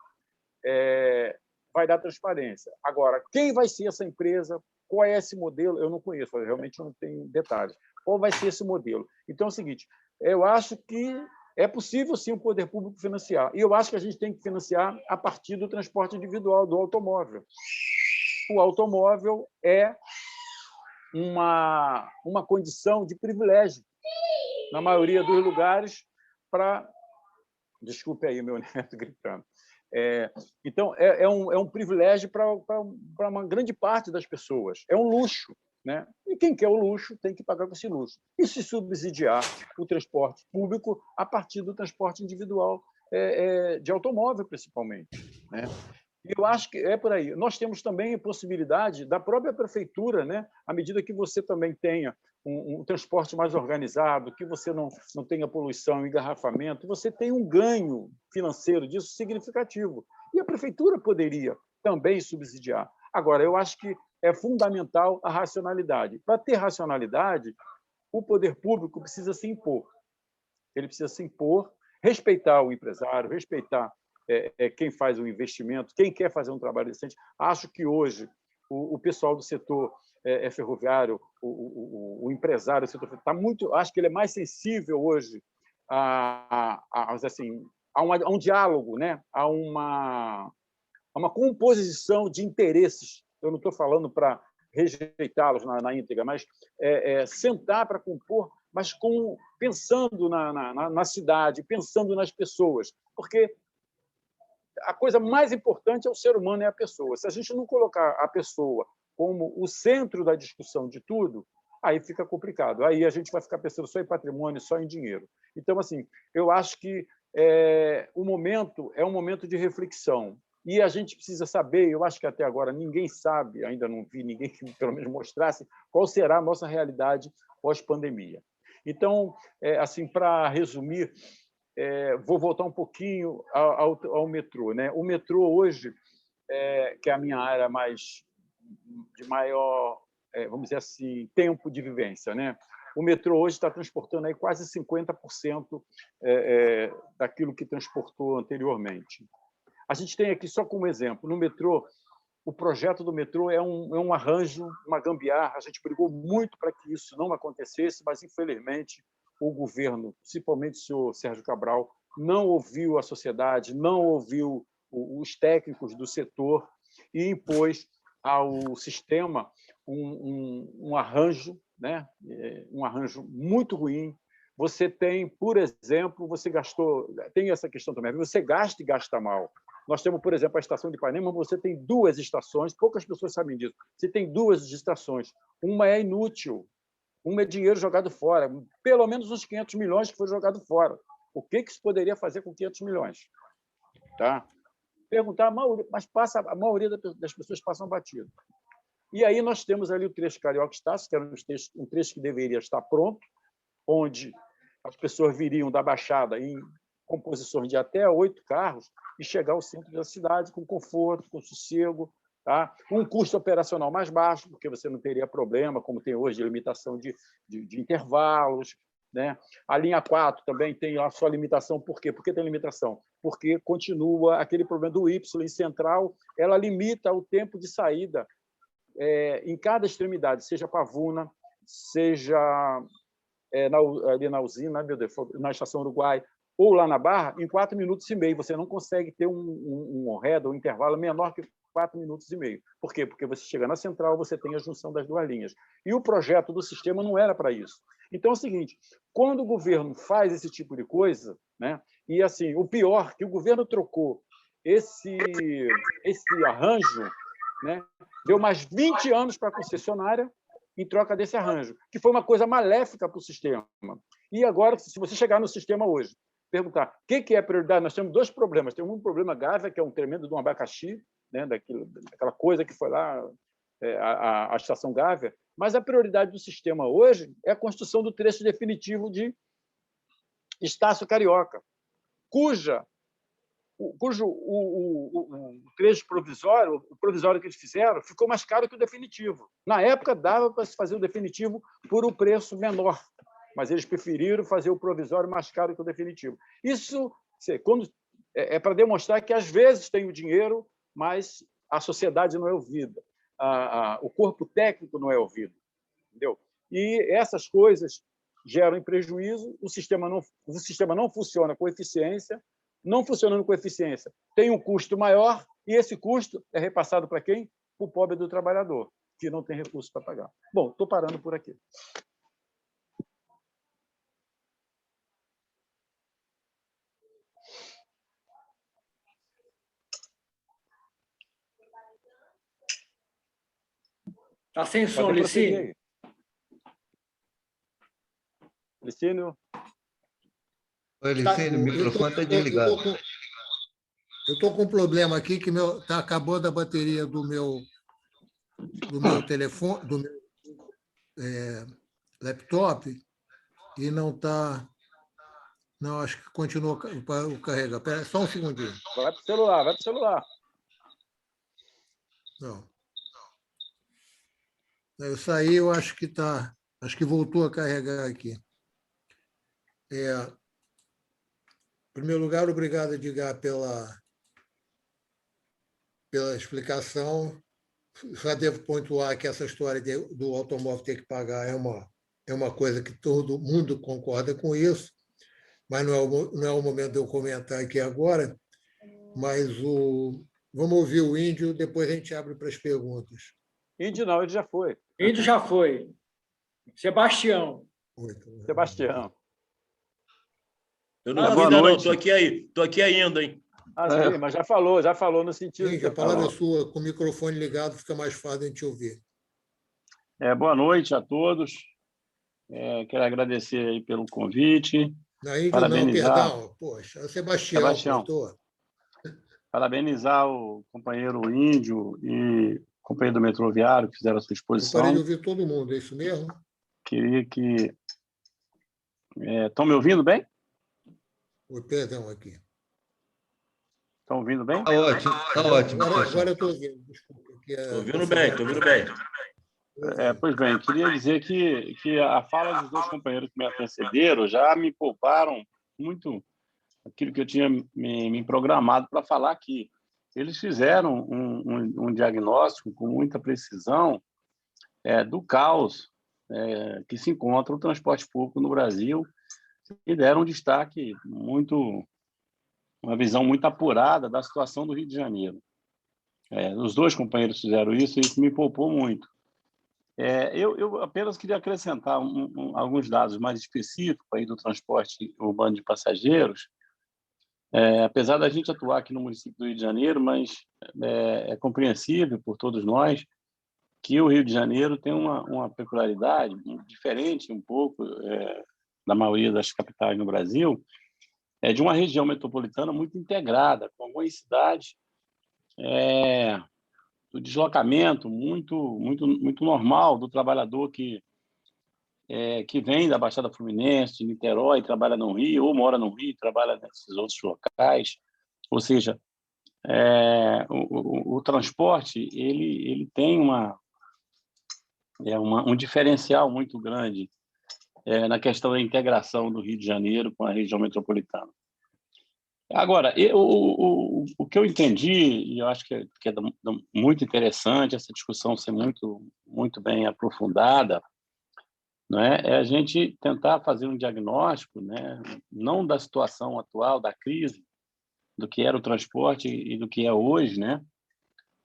vai dar transparência. Agora, quem vai ser essa empresa? Qual é esse modelo? Eu não conheço, eu realmente não tenho detalhes. Qual vai ser esse modelo? Então, é o seguinte, eu acho que é possível, sim, o poder público financiar. E eu acho que a gente tem que financiar a partir do transporte individual, do automóvel. O automóvel é uma condição de privilégio, na maioria dos lugares, para... Desculpe aí, meu neto gritando. Então, é um privilégio para uma grande parte das pessoas. É um luxo, né? E quem quer o luxo tem que pagar com esse luxo. E se subsidiar o transporte público a partir do transporte individual, de automóvel, principalmente, né? E eu acho que é por aí. Nós temos também a possibilidade da própria prefeitura, né? À medida que você também tenha um transporte mais organizado, que você não tenha poluição, engarrafamento, você tem um ganho financeiro disso significativo. E a prefeitura poderia também subsidiar. Agora, eu acho que é fundamental a racionalidade. Para ter racionalidade, o poder público precisa se impor. Ele precisa se impor, respeitar o empresário, respeitar quem faz o investimento, quem quer fazer um trabalho decente. Acho que hoje o pessoal do setor ferroviário, o empresário do setor está muito... Acho que ele é mais sensível hoje a um diálogo, né? a uma composição de interesses. Eu não estou falando para rejeitá-los na íntegra, mas sentar para compor, mas pensando na cidade, pensando nas pessoas, porque a coisa mais importante é o ser humano, é a pessoa. Se a gente não colocar a pessoa como o centro da discussão de tudo, aí fica complicado. Aí a gente vai ficar pensando só em patrimônio, só em dinheiro. Então, assim, eu acho que o momento é um momento de reflexão. E a gente precisa saber, eu acho que até agora ninguém sabe, ainda não vi ninguém que pelo menos mostrasse qual será a nossa realidade pós-pandemia. Então, assim, para resumir, vou voltar um pouquinho ao metrô, né? O metrô hoje, que é a minha área de maior, vamos dizer assim, tempo de vivência, né? O metrô hoje está transportando aí quase 50% daquilo que transportou anteriormente. A gente tem aqui, só como exemplo, no metrô, o projeto do metrô é um arranjo, uma gambiarra. A gente brigou muito para que isso não acontecesse, mas, infelizmente, o governo, principalmente o senhor Sérgio Cabral, não ouviu a sociedade, não ouviu os técnicos do setor e impôs ao sistema um arranjo, né? Um arranjo muito ruim. Você tem, por exemplo, tem essa questão também, você gasta e gasta mal. Nós temos, por exemplo, a estação de Ipanema, você tem 2 estações, poucas pessoas sabem disso. Você tem 2 estações. Uma é inútil, uma é dinheiro jogado fora, pelo menos uns 500 milhões que foi jogado fora. O que se poderia fazer com 500 milhões? Tá? Perguntar, mas a maioria das pessoas passam batido. E aí nós temos ali o trecho Carioca-Estácio, que era um trecho que deveria estar pronto, onde as pessoas viriam da Baixada em composições de até 8 carros e chegar ao centro da cidade com conforto, com sossego, tá? Um custo operacional mais baixo, porque você não teria problema, como tem hoje, de limitação de intervalos, né? A linha 4 também tem a sua limitação. Por quê? Por que tem limitação? Porque continua aquele problema do Y em central, ela limita o tempo de saída em cada extremidade, seja Pavuna, seja ali na usina, meu Deus, na Estação Uruguai, ou lá na Barra, em 4 minutos e meio. Você não consegue ter um arredo, um intervalo menor que 4 minutos e meio. Por quê? Porque você chega na central, você tem a junção das 2 linhas. E o projeto do sistema não era para isso. Então, é o seguinte, quando o governo faz esse tipo de coisa, né, e assim, o pior, que o governo trocou esse arranjo, né, deu mais 20 anos para a concessionária em troca desse arranjo, que foi uma coisa maléfica para o sistema. E agora, se você chegar no sistema hoje, perguntar o que é prioridade, nós temos 2 problemas. Tem um problema Gávea, que é um tremendo de um abacaxi, né, daquela coisa que foi lá, a estação Gávea, mas a prioridade do sistema hoje é a construção do trecho definitivo de Estácio Carioca, cujo o trecho provisório, o provisório que eles fizeram, ficou mais caro que o definitivo. Na época, dava para se fazer o definitivo por um preço menor. mas eles preferiram fazer o provisório mais caro que o definitivo. Isso quando, é para demonstrar que, às vezes, tem o dinheiro, mas a sociedade não é ouvida, o corpo técnico não é ouvido. Entendeu? E essas coisas geram prejuízo, o sistema não funciona com eficiência, não funcionando com eficiência, tem um custo maior, e esse custo é repassado para quem? Para o pobre do trabalhador, que não tem recurso para pagar. Bom, estou parando por aqui. Está sem som, Pode prosseguir Licínio. aí. Licínio? Oi, Licínio, o microfone está desligado. Eu estou com um problema aqui que está acabando a bateria do meu telefone, do meu laptop, e não está. Não, acho que continua o carregar. Espera só um segundinho. Vai para o celular, vai para o celular. Não. Eu saí, eu acho que está. Acho que voltou a carregar aqui. Em primeiro lugar, obrigado, Edgar, pela explicação. Já devo pontuar que essa história do automóvel ter que pagar é uma coisa que todo mundo concorda com isso, mas não é o momento de eu comentar aqui agora. Mas vamos ouvir o Índio, depois a gente abre para as perguntas. Índio não, ele já foi. Índio já foi. Sebastião. Sebastião. Eu não vi ainda, não. Estou aqui ainda, hein? Sim, mas já falou no sentido... Índio, a palavra é sua, com o microfone ligado, fica mais fácil de a gente ouvir. Boa noite a todos. Quero agradecer aí pelo convite. Não, Índio parabenizar... não, perdão. Poxa, Sebastião. Parabenizar o companheiro Índio e o companheiro do Metroviário que fizeram a sua exposição. Eu parei de ouvir todo mundo, é isso mesmo? Queria que... Estão me ouvindo bem? Perdão, aqui. Estão ouvindo bem? Está ótimo, está ótimo. Agora eu estou ouvindo, desculpa. Estou ouvindo bem, estou ouvindo bem. Pois bem, queria dizer que a fala dos dois companheiros que me antecederam já me pouparam muito aquilo que eu tinha me programado para falar aqui. Eles fizeram um diagnóstico com muita precisão do caos que se encontra o transporte público no Brasil e deram um destaque uma visão muito apurada da situação do Rio de Janeiro. Os dois companheiros fizeram isso e isso me poupou muito. Eu apenas queria acrescentar alguns dados mais específicos aí do transporte urbano de passageiros. Apesar da gente atuar aqui no município do Rio de Janeiro, mas é compreensível por todos nós que o Rio de Janeiro tem uma peculiaridade diferente um pouco da maioria das capitais no Brasil, de uma região metropolitana muito integrada, com algumas cidades do deslocamento muito normal do trabalhador que vem da Baixada Fluminense, de Niterói, trabalha no Rio, ou mora no Rio, trabalha nesses outros locais. Ou seja, o transporte ele tem um diferencial muito grande na questão da integração do Rio de Janeiro com a região metropolitana. Agora, o que eu entendi, e eu acho que é muito interessante essa discussão ser muito bem aprofundada, é a gente tentar fazer um diagnóstico, não da situação atual, da crise, do que era o transporte e do que é hoje,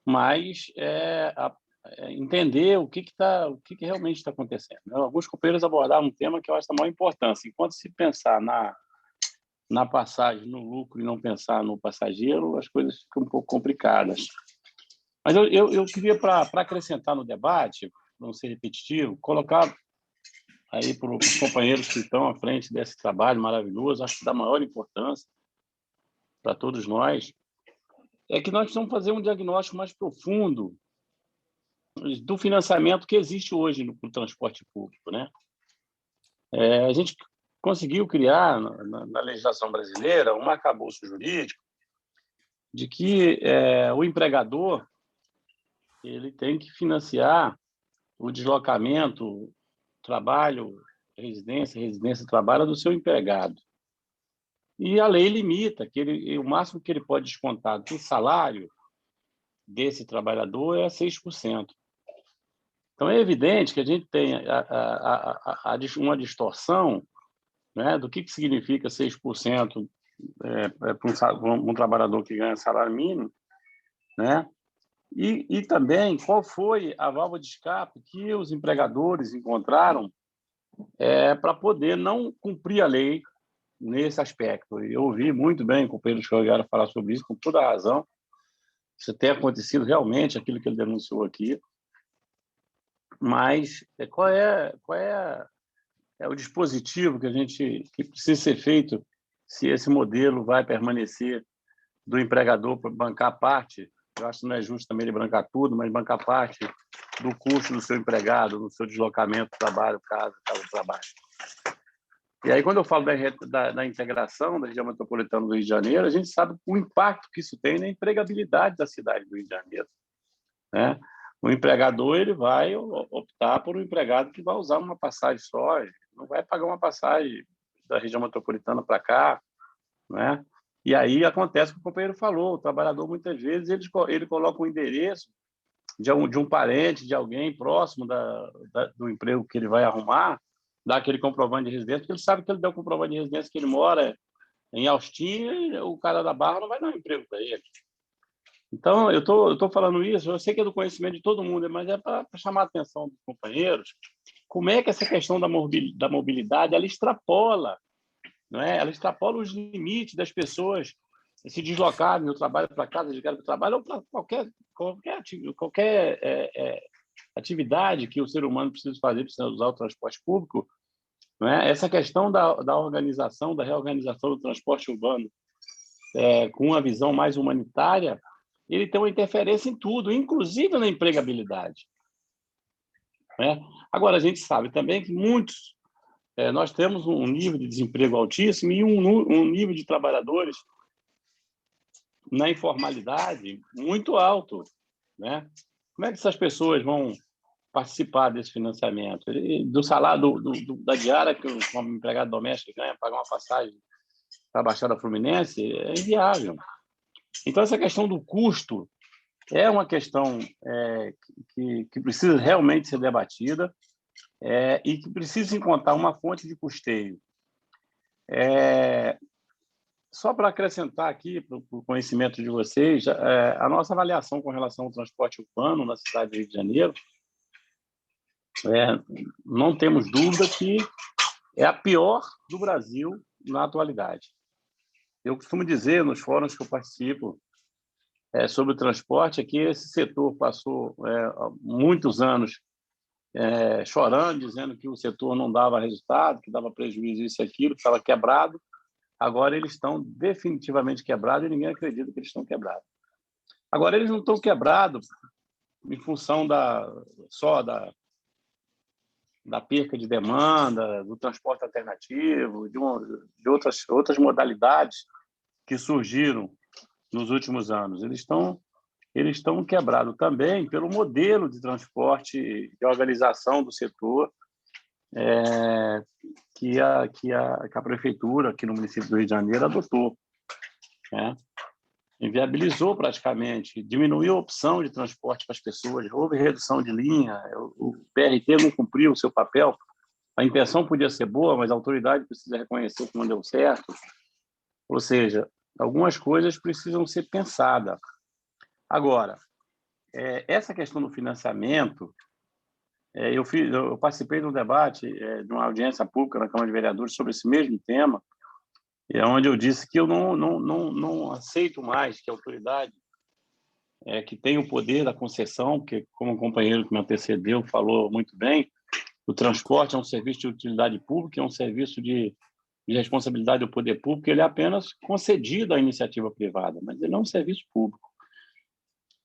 mas entender o que realmente está acontecendo. Alguns companheiros abordaram um tema que eu acho da maior importância. Enquanto se pensar na passagem, no lucro e não pensar no passageiro, as coisas ficam um pouco complicadas. Mas eu queria, para acrescentar no debate, não ser repetitivo, colocar aí para os companheiros que estão à frente desse trabalho maravilhoso, acho que da maior importância para todos nós, que nós precisamos fazer um diagnóstico mais profundo do financiamento que existe hoje no transporte público. A gente conseguiu criar, na legislação brasileira, um arcabouço jurídico de que o empregador ele tem que financiar o deslocamento, trabalho residência, trabalho é do seu empregado. E a lei limita que o máximo que ele pode descontar do salário desse trabalhador é 6%. Então, é evidente que a gente tem uma distorção, né, do que significa 6% para um trabalhador que ganha salário mínimo, né? E também qual foi a válvula de escape que os empregadores encontraram para poder não cumprir a lei nesse aspecto. Eu ouvi muito bem o companheiro Chogueira falar sobre isso, com toda a razão. Isso tem acontecido realmente, aquilo que ele denunciou aqui. Mas qual é o dispositivo que precisa ser feito se esse modelo vai permanecer do empregador para bancar parte? Eu acho que não é justo também ele bancar tudo, mas bancar parte do custo do seu empregado, no seu deslocamento, trabalho, casa, trabalho. E aí, quando eu falo da integração da região metropolitana do Rio de Janeiro, a gente sabe o impacto que isso tem na empregabilidade da cidade do Rio de Janeiro, né? O empregador ele vai optar por um empregado que vai usar uma passagem só, não vai pagar uma passagem da região metropolitana para cá, né? E aí acontece o que o companheiro falou, o trabalhador muitas vezes ele coloca o endereço de um parente, de alguém próximo do emprego que ele vai arrumar, dá aquele comprovante de residência, porque ele sabe que ele deu o comprovante de residência que ele mora em Austin, o cara da Barra não vai dar um emprego para ele. Então, eu tô falando isso, eu sei que é do conhecimento de todo mundo, mas é para chamar a atenção dos companheiros, como é que essa questão da mobilidade, ela extrapola, não é? Ela extrapola os limites das pessoas se deslocarem do trabalho para casa, de casa para o trabalho, ou para qualquer atividade que o ser humano precisa fazer, precisa usar o transporte público, não é? Essa questão da organização, da reorganização do transporte urbano, com uma visão mais humanitária, ele tem uma interferência em tudo, inclusive na empregabilidade, né? Agora, a gente sabe também que nós temos um nível de desemprego altíssimo e um nível de trabalhadores na informalidade muito alto, né? Como é que essas pessoas vão participar desse financiamento? Do salário, da diária que um empregado doméstico ganha, pagar uma passagem para a Baixada Fluminense, é inviável. Então, essa questão do custo é uma questão que precisa realmente ser debatida e que precisa encontrar uma fonte de custeio. Só para acrescentar aqui, para o conhecimento de vocês, a nossa avaliação com relação ao transporte urbano na cidade do Rio de Janeiro, não temos dúvida que é a pior do Brasil na atualidade. Eu costumo dizer nos fóruns que eu participo sobre o transporte que esse setor passou muitos anos chorando, dizendo que o setor não dava resultado, que dava prejuízo, isso e aquilo, que estava quebrado. Agora eles estão definitivamente quebrados e ninguém acredita que eles estão quebrados. Agora, eles não estão quebrados em função só da perca de demanda, do transporte alternativo, de outras modalidades que surgiram nos últimos anos. Eles estão quebrados também pelo modelo de transporte e organização do setor que a prefeitura aqui no município do Rio de Janeiro adotou, né? Inviabilizou praticamente, diminuiu a opção de transporte para as pessoas, houve redução de linha, o PRT não cumpriu o seu papel, a intenção podia ser boa, mas a autoridade precisa reconhecer que não deu certo. Ou seja, algumas coisas precisam ser pensadas. Agora, essa questão do financiamento, eu participei de um debate, de uma audiência pública na Câmara de Vereadores sobre esse mesmo tema, onde eu disse que eu não aceito mais que a autoridade que tem o poder da concessão, porque, como o companheiro que me antecedeu falou muito bem, o transporte é um serviço de utilidade pública, é um serviço de responsabilidade do poder público, ele é apenas concedido à iniciativa privada, mas ele é um serviço público.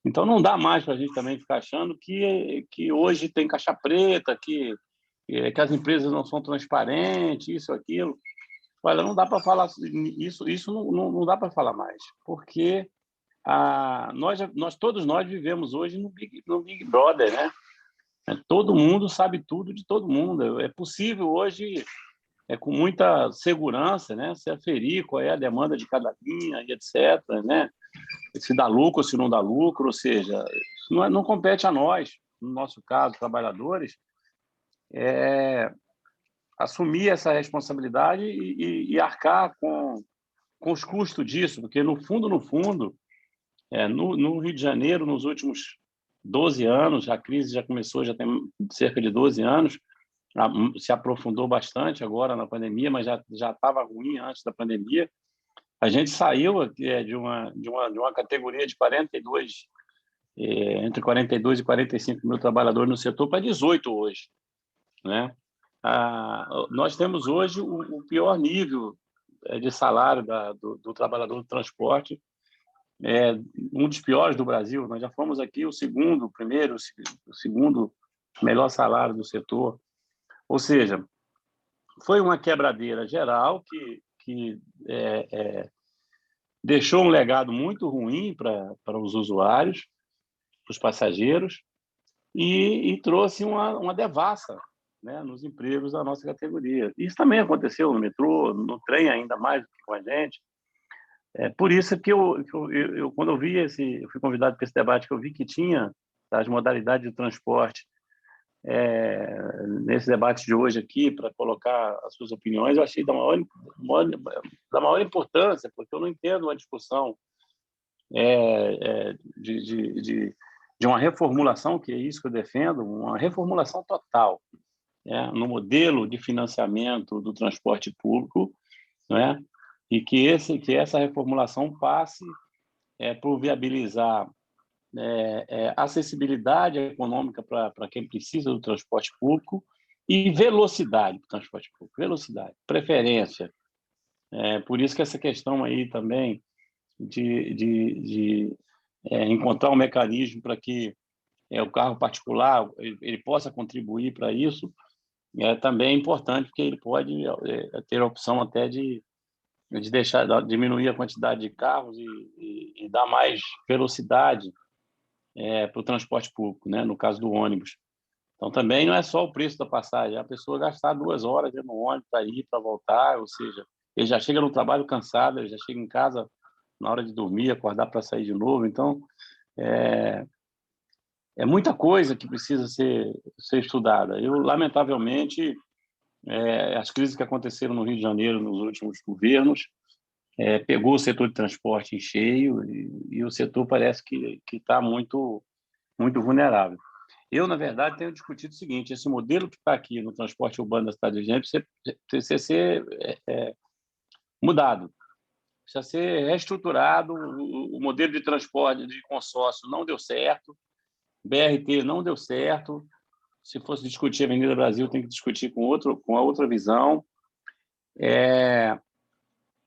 Então, não dá mais para a gente também ficar achando que hoje tem caixa preta, que as empresas não são transparentes, isso, aquilo. Olha, não dá para falar isso não dá para falar mais, porque todos nós vivemos hoje no Big Brother, né? Todo mundo sabe tudo de todo mundo. É possível hoje, com muita segurança, né, se aferir qual é a demanda de cada linha e etc., né? Se dá lucro ou se não dá lucro, ou seja, isso não compete a nós, no nosso caso, trabalhadores, assumir essa responsabilidade e arcar com os custos disso, porque, no fundo, no Rio de Janeiro, nos últimos 12 anos, a crise já começou, já tem cerca de 12 anos, se aprofundou bastante agora na pandemia, mas já estava ruim antes da pandemia. A gente saiu de uma categoria de 42, entre 42 e 45 mil trabalhadores no setor para 18 hoje, né? Nós temos hoje o pior nível de salário do trabalhador do transporte, um dos piores do Brasil. Nós já fomos aqui o segundo melhor salário do setor. Ou seja, foi uma quebradeira geral que deixou um legado muito ruim para os usuários, para os passageiros, e trouxe uma devassa, né, nos empregos da nossa categoria. Isso também aconteceu no metrô, no trem ainda mais do que com a gente. Por isso que quando eu fui convidado para esse debate, que eu vi que tinha as modalidades de transporte nesse debate de hoje aqui, para colocar as suas opiniões, eu achei da maior importância, porque eu não entendo uma discussão de uma reformulação, que é isso que eu defendo, uma reformulação total, no modelo de financiamento do transporte público, né? E que essa reformulação passe por viabilizar acessibilidade econômica para quem precisa do transporte público e velocidade para o transporte público, velocidade, preferência. Por isso que essa questão aí também de encontrar um mecanismo para que o carro particular ele possa contribuir para isso também é importante, porque ele pode ter a opção até de diminuir a quantidade de carros e dar mais velocidade para o transporte público, né? No caso do ônibus. Então, também não é só o preço da passagem, é a pessoa gastar 2 horas no ônibus para ir, para voltar, ou seja, ele já chega no trabalho cansado, ele já chega em casa na hora de dormir, acordar para sair de novo. Então, é muita coisa que precisa ser estudada. Lamentavelmente, as crises que aconteceram no Rio de Janeiro nos últimos governos pegou o setor de transporte em cheio e o setor parece que está muito, muito vulnerável. Eu, na verdade, tenho discutido o seguinte: esse modelo que está aqui no transporte urbano da cidade de Rio de Janeiro precisa ser mudado, precisa ser reestruturado. O modelo de transporte de consórcio não deu certo, BRT não deu certo. Se fosse discutir a Avenida Brasil, tem que discutir com a outra visão.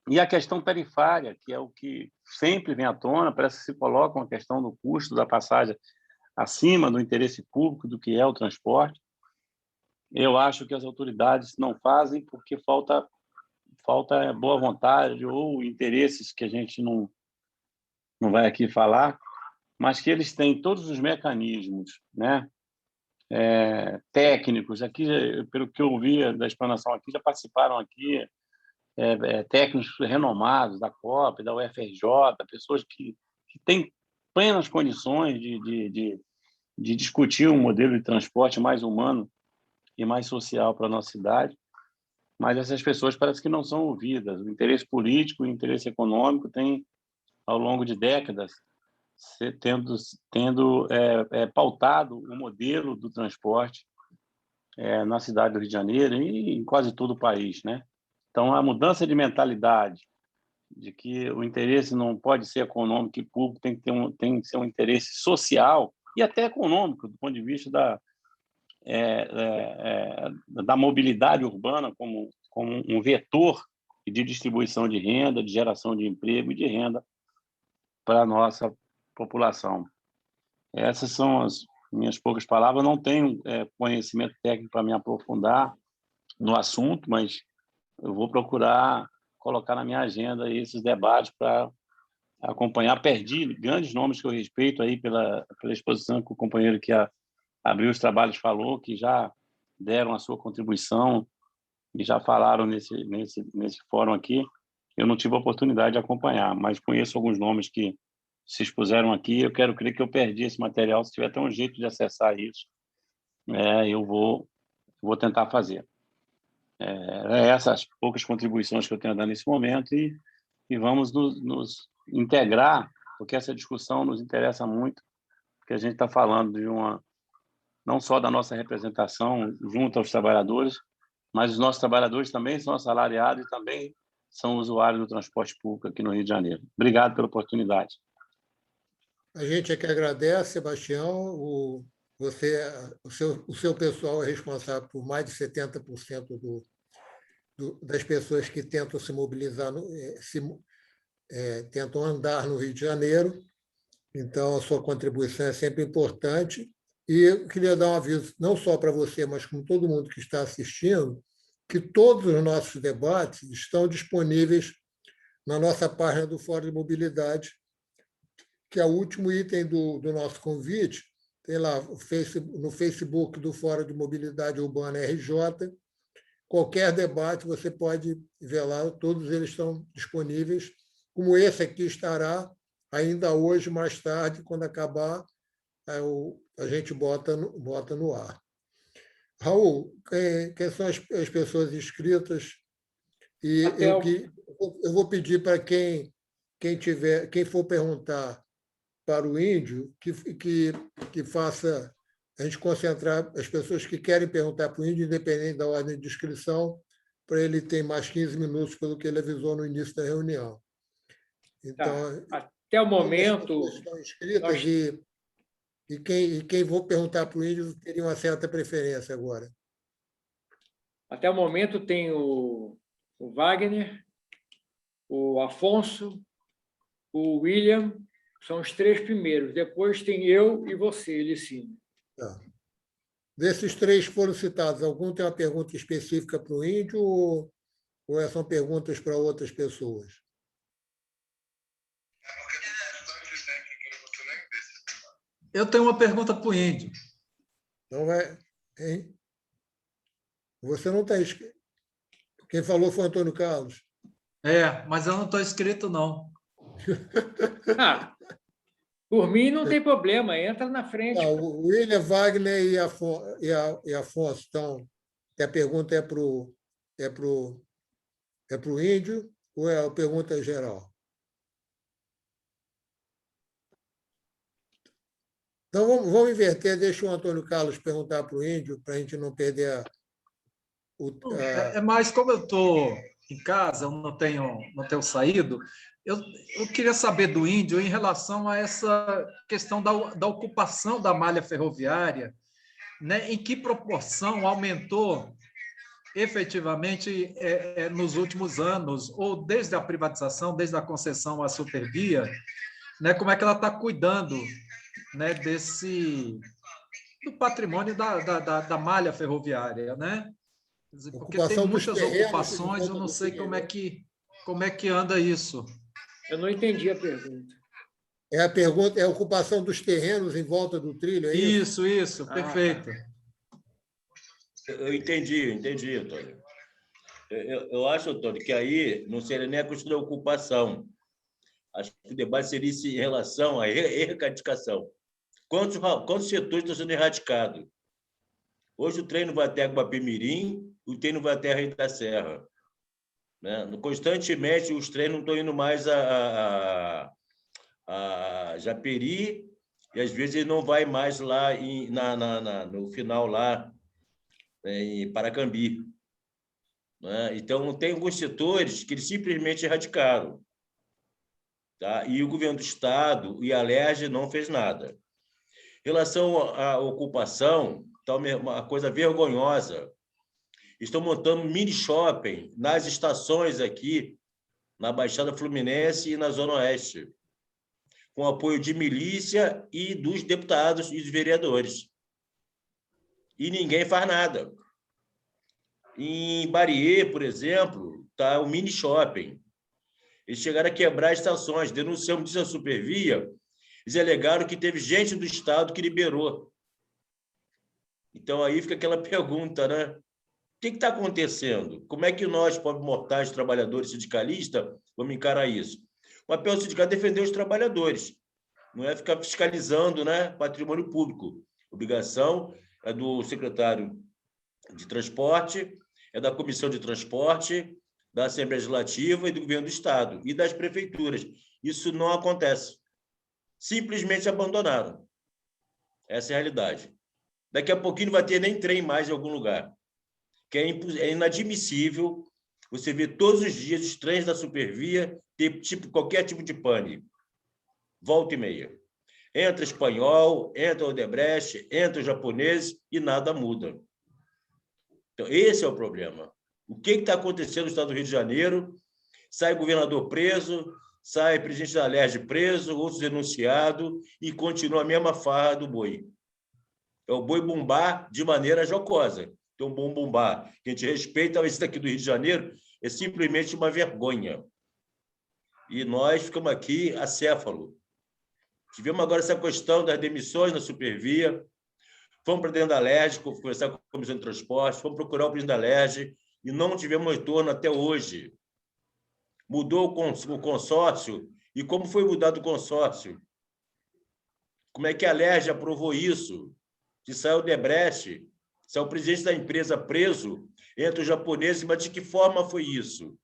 E a questão tarifária, que é o que sempre vem à tona, parece que se coloca uma questão do custo da passagem acima do interesse público do que é o transporte. Eu acho que as autoridades não fazem porque falta boa vontade ou interesses que a gente não vai aqui falar, mas que eles têm todos os mecanismos, né, técnicos. Aqui, pelo que eu vi da explanação aqui, já participaram aqui técnicos renomados da COP, da UFRJ, pessoas que têm plenas condições de discutir um modelo de transporte mais humano e mais social para a nossa cidade, mas essas pessoas parece que não são ouvidas. O interesse político e o interesse econômico tem, ao longo de décadas, tendo pautado o modelo do transporte na cidade do Rio de Janeiro e em quase todo o país, né? Então, a mudança de mentalidade de que o interesse não pode ser econômico e público, tem que ser um interesse social e até econômico, do ponto de vista da mobilidade urbana como um vetor de distribuição de renda, de geração de emprego e de renda para a nossa população. Essas são as minhas poucas palavras. Não tenho conhecimento técnico para me aprofundar no assunto, mas eu vou procurar colocar na minha agenda esses debates para acompanhar. Perdi grandes nomes que eu respeito aí pela exposição que o companheiro que abriu os trabalhos falou que já deram a sua contribuição e já falaram nesse fórum aqui. Eu não tive a oportunidade de acompanhar, mas conheço alguns nomes que se expuseram aqui. Eu quero crer que eu perdi esse material. Se tiver até um jeito de acessar isso, eu vou tentar fazer. Essas poucas contribuições que eu tenho a dar nesse momento e vamos nos integrar, porque essa discussão nos interessa muito, porque a gente está falando de não só da nossa representação junto aos trabalhadores, mas os nossos trabalhadores também são assalariados e também são usuários do transporte público aqui no Rio de Janeiro. Obrigado pela oportunidade. A gente é que agradece, Sebastião. O seu pessoal é responsável por mais de 70% das pessoas que tentam se mobilizar, tentam andar no Rio de Janeiro. Então, a sua contribuição é sempre importante. E eu queria dar um aviso, não só para você, mas como todo mundo que está assistindo, que todos os nossos debates estão disponíveis na nossa página do Fórum de Mobilidade, que é o último item do nosso convite. Tem lá no Facebook do Fórum de Mobilidade Urbana RJ. Qualquer debate você pode ver lá, todos eles estão disponíveis, como esse aqui estará ainda hoje, mais tarde, quando acabar, a gente bota no ar. Raul, quem são as pessoas inscritas? E eu vou pedir para quem for perguntar para o Índio, que faça a gente concentrar as pessoas que querem perguntar para o Índio, independente da ordem de inscrição, para ele ter mais 15 minutos, pelo que ele avisou no início da reunião. Então, até o momento... Estão inscritas e quem vou perguntar para o Índio teria uma certa preferência agora. Até o momento tem o Wagner, o Afonso, o William, são os 3 primeiros. Depois tem eu e você, Elicínio. Tá. Desses 3 que foram citados, algum tem uma pergunta específica para o Índio ou são perguntas para outras pessoas? Eu tenho uma pergunta para o Índio. Então, hein? Você não está inscrito. Quem falou foi o Antônio Carlos. Mas eu não estou inscrito, não. Por mim, não tem problema. Entra na frente. O William, Wagner e Afonso. Então, a pergunta é para o Índio ou é a pergunta geral? Então, vamos inverter. Deixa o Antônio Carlos perguntar para o Índio, para a gente não perder É mais, como eu estou em casa, eu não tenho saído, eu queria saber do Índio em relação a essa questão da ocupação da malha ferroviária, né? Em que proporção aumentou efetivamente nos últimos anos, ou desde a privatização, desde a concessão à Supervia, né? Como é que ela está cuidando, né, do patrimônio da malha ferroviária, né? Porque tem muitas ocupações, eu não sei como é que anda isso. Eu não entendi a pergunta. A pergunta é a ocupação dos terrenos em volta do trilho, é isso? Isso, perfeito. Eu entendi, Antônio. Eu acho, Antônio, que aí não seria nem a questão da ocupação. Acho que o debate seria em relação à erradicação. Quantos setores estão sendo erradicados? Hoje o trem não vai até Guapimirim, o trem não vai até a Rio da Serra. Né? Constantemente, os trens não estão indo mais a Japeri, e às vezes ele não vai mais lá no final, lá em Paracambi. Né? Então, tem alguns setores que eles simplesmente erradicaram. Tá? E o governo do Estado e a LERJ não fez nada. Em relação à ocupação, tá uma coisa vergonhosa. Estão montando mini shopping nas estações aqui, na Baixada Fluminense e na Zona Oeste, com apoio de milícia e dos deputados e dos vereadores. E ninguém faz nada. Em Bariê, por exemplo, está o mini shopping. Eles chegaram a quebrar estações, denunciamos disso a Supervia, eles alegaram que teve gente do Estado que liberou. Então, aí fica aquela pergunta, né? O que está acontecendo? Como é que nós, pobres mortais, trabalhadores, sindicalistas, vamos encarar isso? O papel do sindicato é defender os trabalhadores, não é ficar fiscalizando, né, patrimônio público. Obrigação é do secretário de Transporte, é da Comissão de Transporte, da Assembleia Legislativa e do Governo do Estado e das prefeituras. Isso não acontece. Simplesmente abandonaram. Essa é a realidade. Daqui a pouquinho não vai ter nem trem mais em algum lugar. Que é inadmissível você ver todos os dias os trens da Supervia ter qualquer tipo de pane. Volta e meia. Entra espanhol, entra Odebrecht, entra japonês e nada muda. Então, esse é o problema. O que está acontecendo no estado do Rio de Janeiro? Sai governador preso, sai presidente da Alerj preso, outros denunciado e continua a mesma farra do boi. É o boi bumbá de maneira jocosa. Então, um bom bumbá que a gente respeita, esse daqui do Rio de Janeiro é simplesmente uma vergonha. E nós ficamos aqui acéfalo. Tivemos agora essa questão das demissões na Supervia, fomos para dentro da Alerj, conversar com a Comissão de Transporte, fomos procurar o presidente da Alerj e não tivemos retorno até hoje. Mudou o consórcio. E como foi mudado o consórcio? Como é que a Alerj aprovou isso? Que saiu o Odebrecht, saiu o presidente da empresa preso, entra os japoneses, mas de que forma foi isso?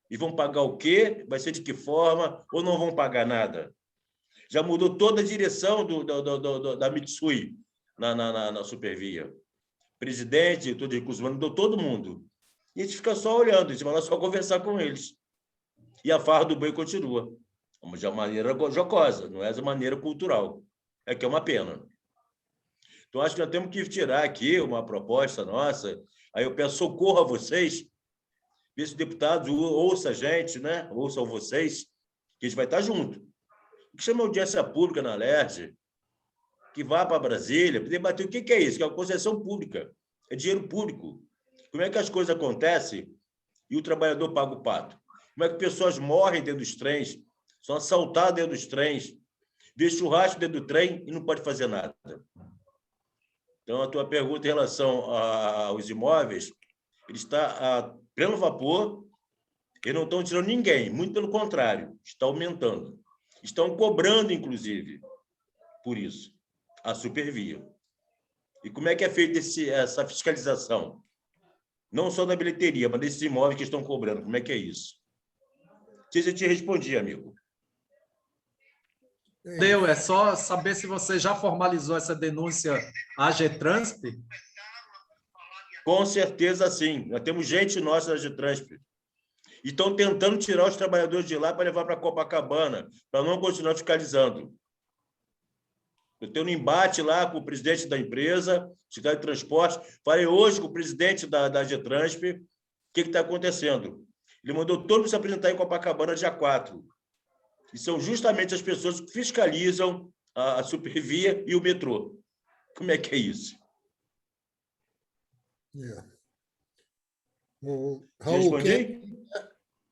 E vão pagar o quê? Vai ser de que forma? Ou não vão pagar nada? Já mudou toda a direção da Mitsui na Supervia. Presidente, diretor de recursos humanos, mudou todo mundo. E a gente fica só olhando, a gente vai lá só conversar com eles. E a farra do boi continua. De uma maneira jocosa, não é de maneira cultural. É que é uma pena. Então, acho que nós temos que tirar aqui uma proposta nossa. Aí eu peço socorro a vocês, vice-deputados, ouça a gente, né? Ouçam vocês, que a gente vai estar junto. O que chama audiência pública na Alerj, que vá para Brasília, debater o que é isso, que é uma concessão pública, é dinheiro público. Como é que as coisas acontecem e o trabalhador paga o pato? Como é que pessoas morrem dentro dos trens, são assaltadas dentro dos trens, vê churrasco dentro do trem e não pode fazer nada? Então, a tua pergunta em relação aos imóveis, ele está a pleno vapor, eles não estão tirando ninguém, muito pelo contrário, está aumentando. Estão cobrando, inclusive, por isso, a Supervia. E como é que é feita essa fiscalização? Não só da bilheteria, mas desses imóveis que estão cobrando. Como é que é isso? Não sei se eu te respondi, amigo. Deu, é só saber se você já formalizou essa denúncia à Getransp? Com certeza, sim. Nós temos gente nossa da Getransp. E estão tentando tirar os trabalhadores de lá para levar para Copacabana, para não continuar fiscalizando. Eu tenho um embate lá com o presidente da empresa, Cidade de Transporte. Falei hoje com o presidente da Getransp. O que está acontecendo? Ele mandou todo mundo se apresentar em Copacabana dia 4. E são justamente as pessoas que fiscalizam a Supervia e o metrô. Como é que é isso? Raul,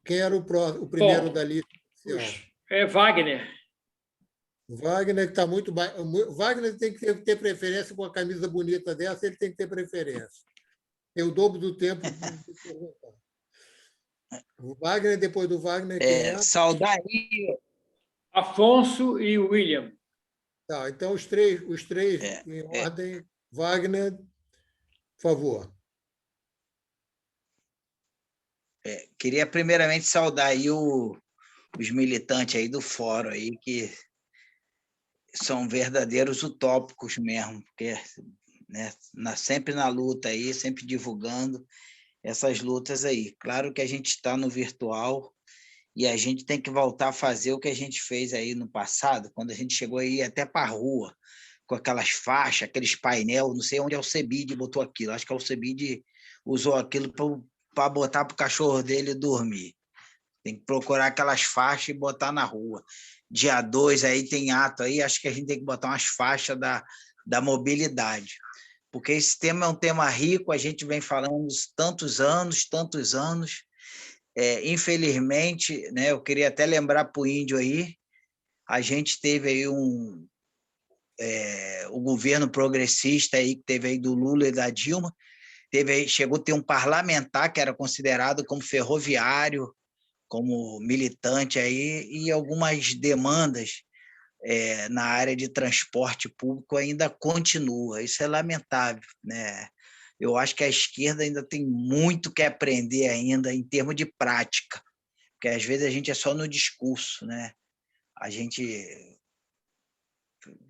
quem era o primeiro da lista? É Wagner. Wagner que está muito baixo. Wagner tem que ter preferência com a camisa bonita dessa, ele tem que ter preferência. Tem o dobro do tempo. O Wagner, depois do Wagner... Saldaí. Afonso e William. Tá, então, os três em ordem. Wagner, por favor. Queria primeiramente saudar aí os militantes aí do fórum aí, que são verdadeiros utópicos mesmo, porque, né, sempre na luta aí, sempre divulgando essas lutas aí. Claro que a gente está no virtual e a gente tem que voltar a fazer o que a gente fez aí no passado, quando a gente chegou aí até para a rua, com aquelas faixas, aqueles painel, não sei onde é o Cebide botou aquilo, acho que é o Cebide usou aquilo para botar para o cachorro dele dormir. Tem que procurar aquelas faixas e botar na rua. Dia 2 aí tem ato aí, acho que a gente tem que botar umas faixas da mobilidade, porque esse tema é um tema rico, a gente vem falando tantos anos, infelizmente, né, eu queria até lembrar para o Índio aí, a gente teve aí o governo progressista aí, que teve aí do Lula e da Dilma, chegou a ter um parlamentar que era considerado como ferroviário, como militante aí, e algumas demandas na área de transporte público ainda continua. Isso é lamentável, né? Eu acho que a esquerda ainda tem muito que aprender ainda em termos de prática, porque às vezes a gente é só no discurso, né? A gente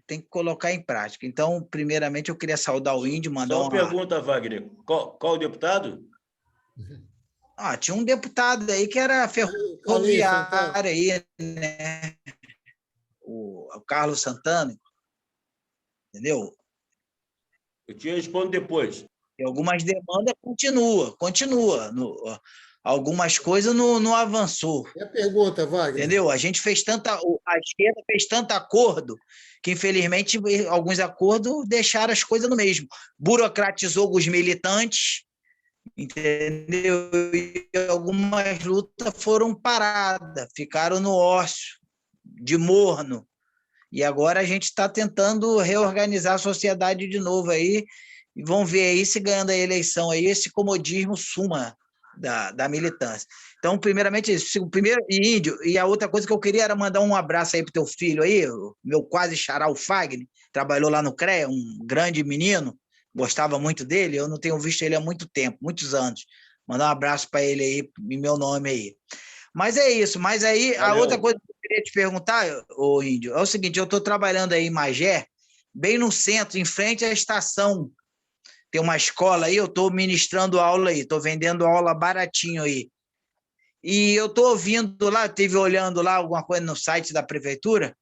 tem que colocar em prática. Então, primeiramente, eu queria saudar o Índio, mandar Só uma pergunta, Wagner. Qual o deputado? Tinha um deputado aí que era ferroviário aí, né? O Carlos Santana, entendeu? Eu te respondo depois. E algumas demandas continua. Algumas coisas não avançou. E a pergunta, Wagner? Entendeu? A esquerda fez tanto acordo que, infelizmente, alguns acordos deixaram as coisas no mesmo. Burocratizou os militantes, entendeu? E algumas lutas foram paradas, ficaram no ócio, de morno. E agora a gente está tentando reorganizar a sociedade de novo aí, e vamos ver aí se ganhando a eleição aí esse comodismo suma da militância. Então, primeiramente isso. Primeiro, e Índio, e a outra coisa que eu queria era mandar um abraço aí para o teu filho aí, meu quase xará, o Fagner, trabalhou lá no CREA, um grande menino, gostava muito dele, eu não tenho visto ele há muito tempo, muitos anos. Mandar um abraço para ele aí, em meu nome aí. Mas é isso, mas aí a outra coisa que eu queria te perguntar, ô Índio, é o seguinte, eu estou trabalhando aí em Magé, bem no centro, em frente à estação. Tem uma escola aí, eu estou ministrando aula aí, estou vendendo aula baratinho aí. E eu estou ouvindo lá, estive olhando lá alguma coisa no site da prefeitura,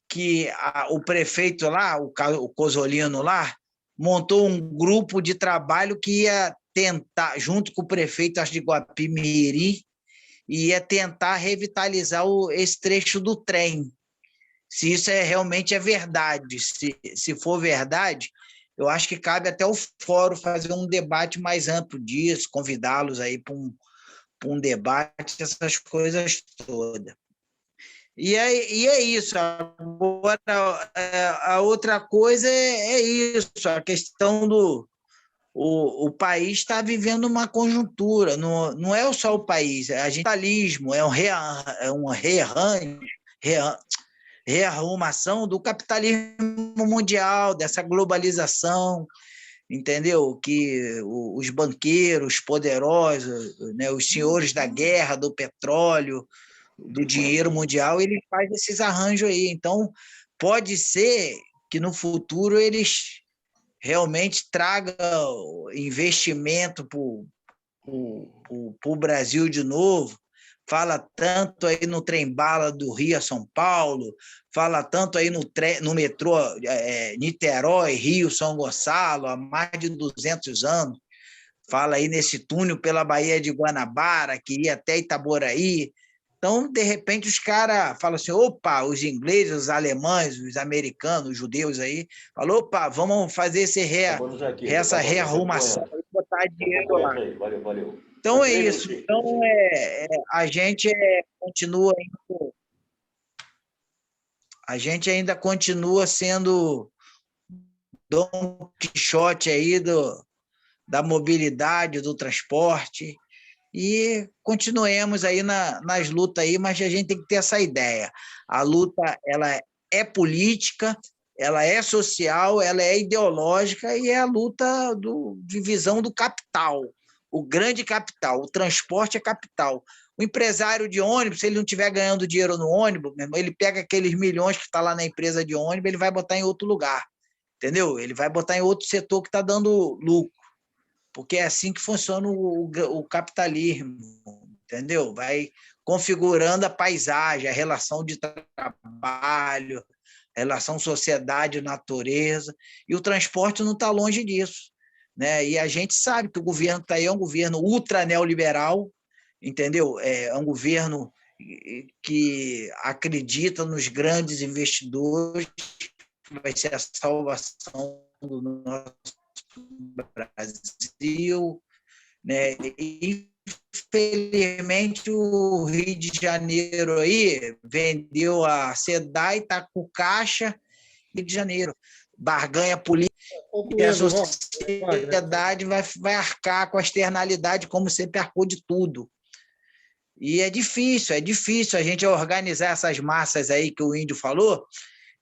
que o prefeito lá, o Cosolino lá, montou um grupo de trabalho que ia tentar, junto com o prefeito, acho de Guapimirim, ia tentar revitalizar esse trecho do trem. Se isso realmente é verdade, se for verdade, eu acho que cabe até o fórum fazer um debate mais amplo disso, convidá-los aí para um debate, essas coisas todas. E é isso. Agora, a outra coisa é isso, a questão do... O país está vivendo uma conjuntura, não é só o país, é agitalismo, é um rearrumação do capitalismo mundial, dessa globalização, entendeu? Que os banqueiros poderosos, né, os senhores da guerra, do petróleo, do dinheiro mundial, ele faz esses arranjos aí. Então, pode ser que no futuro eles realmente tragam investimento para o Brasil de novo. Fala tanto aí no trem-bala do Rio a São Paulo, fala tanto aí no metrô Niterói, Rio, São Gonçalo, há mais de 200 anos. Fala aí nesse túnel pela Baía de Guanabara, que ia até Itaboraí. Então, de repente, os caras falam assim, opa, os ingleses, os alemães, os americanos, os judeus aí, falam, opa, vamos fazer essa rearrumação, botar dinheiro lá. Valeu. Então, é isso. Então, a gente ainda continua sendo Dom Quixote aí da mobilidade, do transporte, e continuemos aí nas lutas aí, mas a gente tem que ter essa ideia. A luta, ela é política, ela é social, ela é ideológica e é a luta de visão do capital, o grande capital. O transporte é capital. O empresário de ônibus, se ele não estiver ganhando dinheiro no ônibus, ele pega aqueles milhões que está lá na empresa de ônibus, ele vai botar em outro lugar, entendeu? Ele vai botar em outro setor que está dando lucro, porque é assim que funciona o capitalismo, entendeu? Vai configurando a paisagem, a relação de trabalho, a relação sociedade-natureza, e o transporte não está longe disso, né? E a gente sabe que o governo que está aí é um governo ultra neoliberal, entendeu? É um governo que acredita nos grandes investidores, que vai ser a salvação do nosso Brasil, né? Infelizmente, o Rio de Janeiro aí vendeu a SEDAI, está com caixa Rio de Janeiro. Barganha política e a sociedade vai arcar com a externalidade, como sempre arcou de tudo. E é difícil a gente organizar essas massas aí que o Índio falou,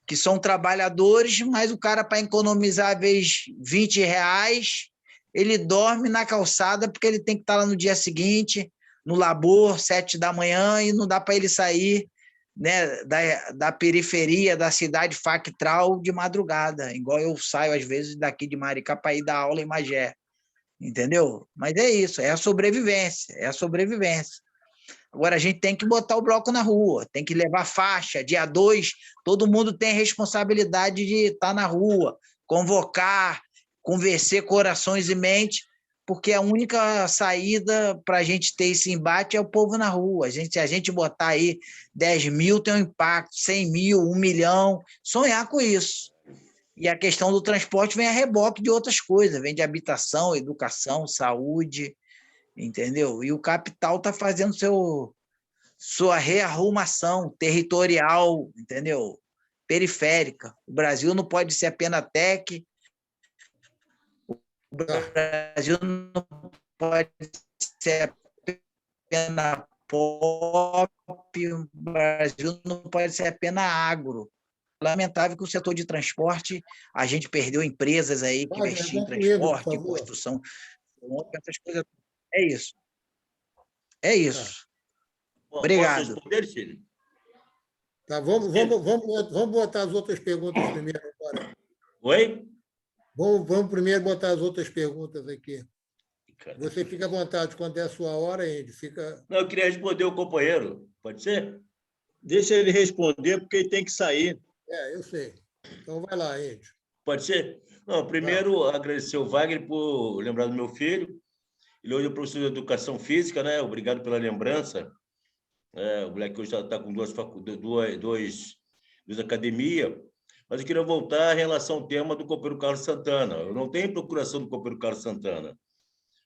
que são trabalhadores, mas o cara, para economizar, às vezes, R$20, ele dorme na calçada porque ele tem que estar lá no dia seguinte, no labor, 7 da manhã, e não dá para ele sair, né, da periferia da cidade factral de madrugada, igual eu saio, às vezes, daqui de Maricá para ir dar aula em Magé. Entendeu? Mas é isso, é a sobrevivência, Agora, a gente tem que botar o bloco na rua, tem que levar faixa. Dia 2, todo mundo tem responsabilidade de estar na rua, convocar, convencer corações e mentes, porque a única saída para a gente ter esse embate é o povo na rua. Se a gente botar aí 10 mil, tem um impacto, 100 mil, 1 milhão, sonhar com isso. E a questão do transporte vem a reboque de outras coisas, vem de habitação, educação, saúde, entendeu? E o capital está fazendo sua rearrumação territorial, entendeu? Periférica. O Brasil não pode ser apenas tech, o Brasil não pode ser apenas pop, o Brasil não pode ser apenas agro. Lamentável que o setor de transporte, a gente perdeu empresas aí que investiam em transporte, construção, essas coisas. É isso. É isso. Bom, obrigado. Posso responder, Cílio? Tá, vamos botar as outras perguntas primeiro agora. Oi? Vamos primeiro botar as outras perguntas aqui. Você fica à vontade, quando é a sua hora, Andy, fica... Não, eu queria responder o companheiro, pode ser? Deixa ele responder, porque ele tem que sair. Eu sei. Então, vai lá, Andy. Pode ser? Não, primeiro, agradecer o Wagner por lembrar do meu filho. Ele hoje é professor de Educação Física, né? Obrigado pela lembrança. O moleque hoje já está com duas academias. Mas eu queria voltar em relação ao tema do companheiro Carlos Santana. Eu não tenho procuração do companheiro Carlos Santana,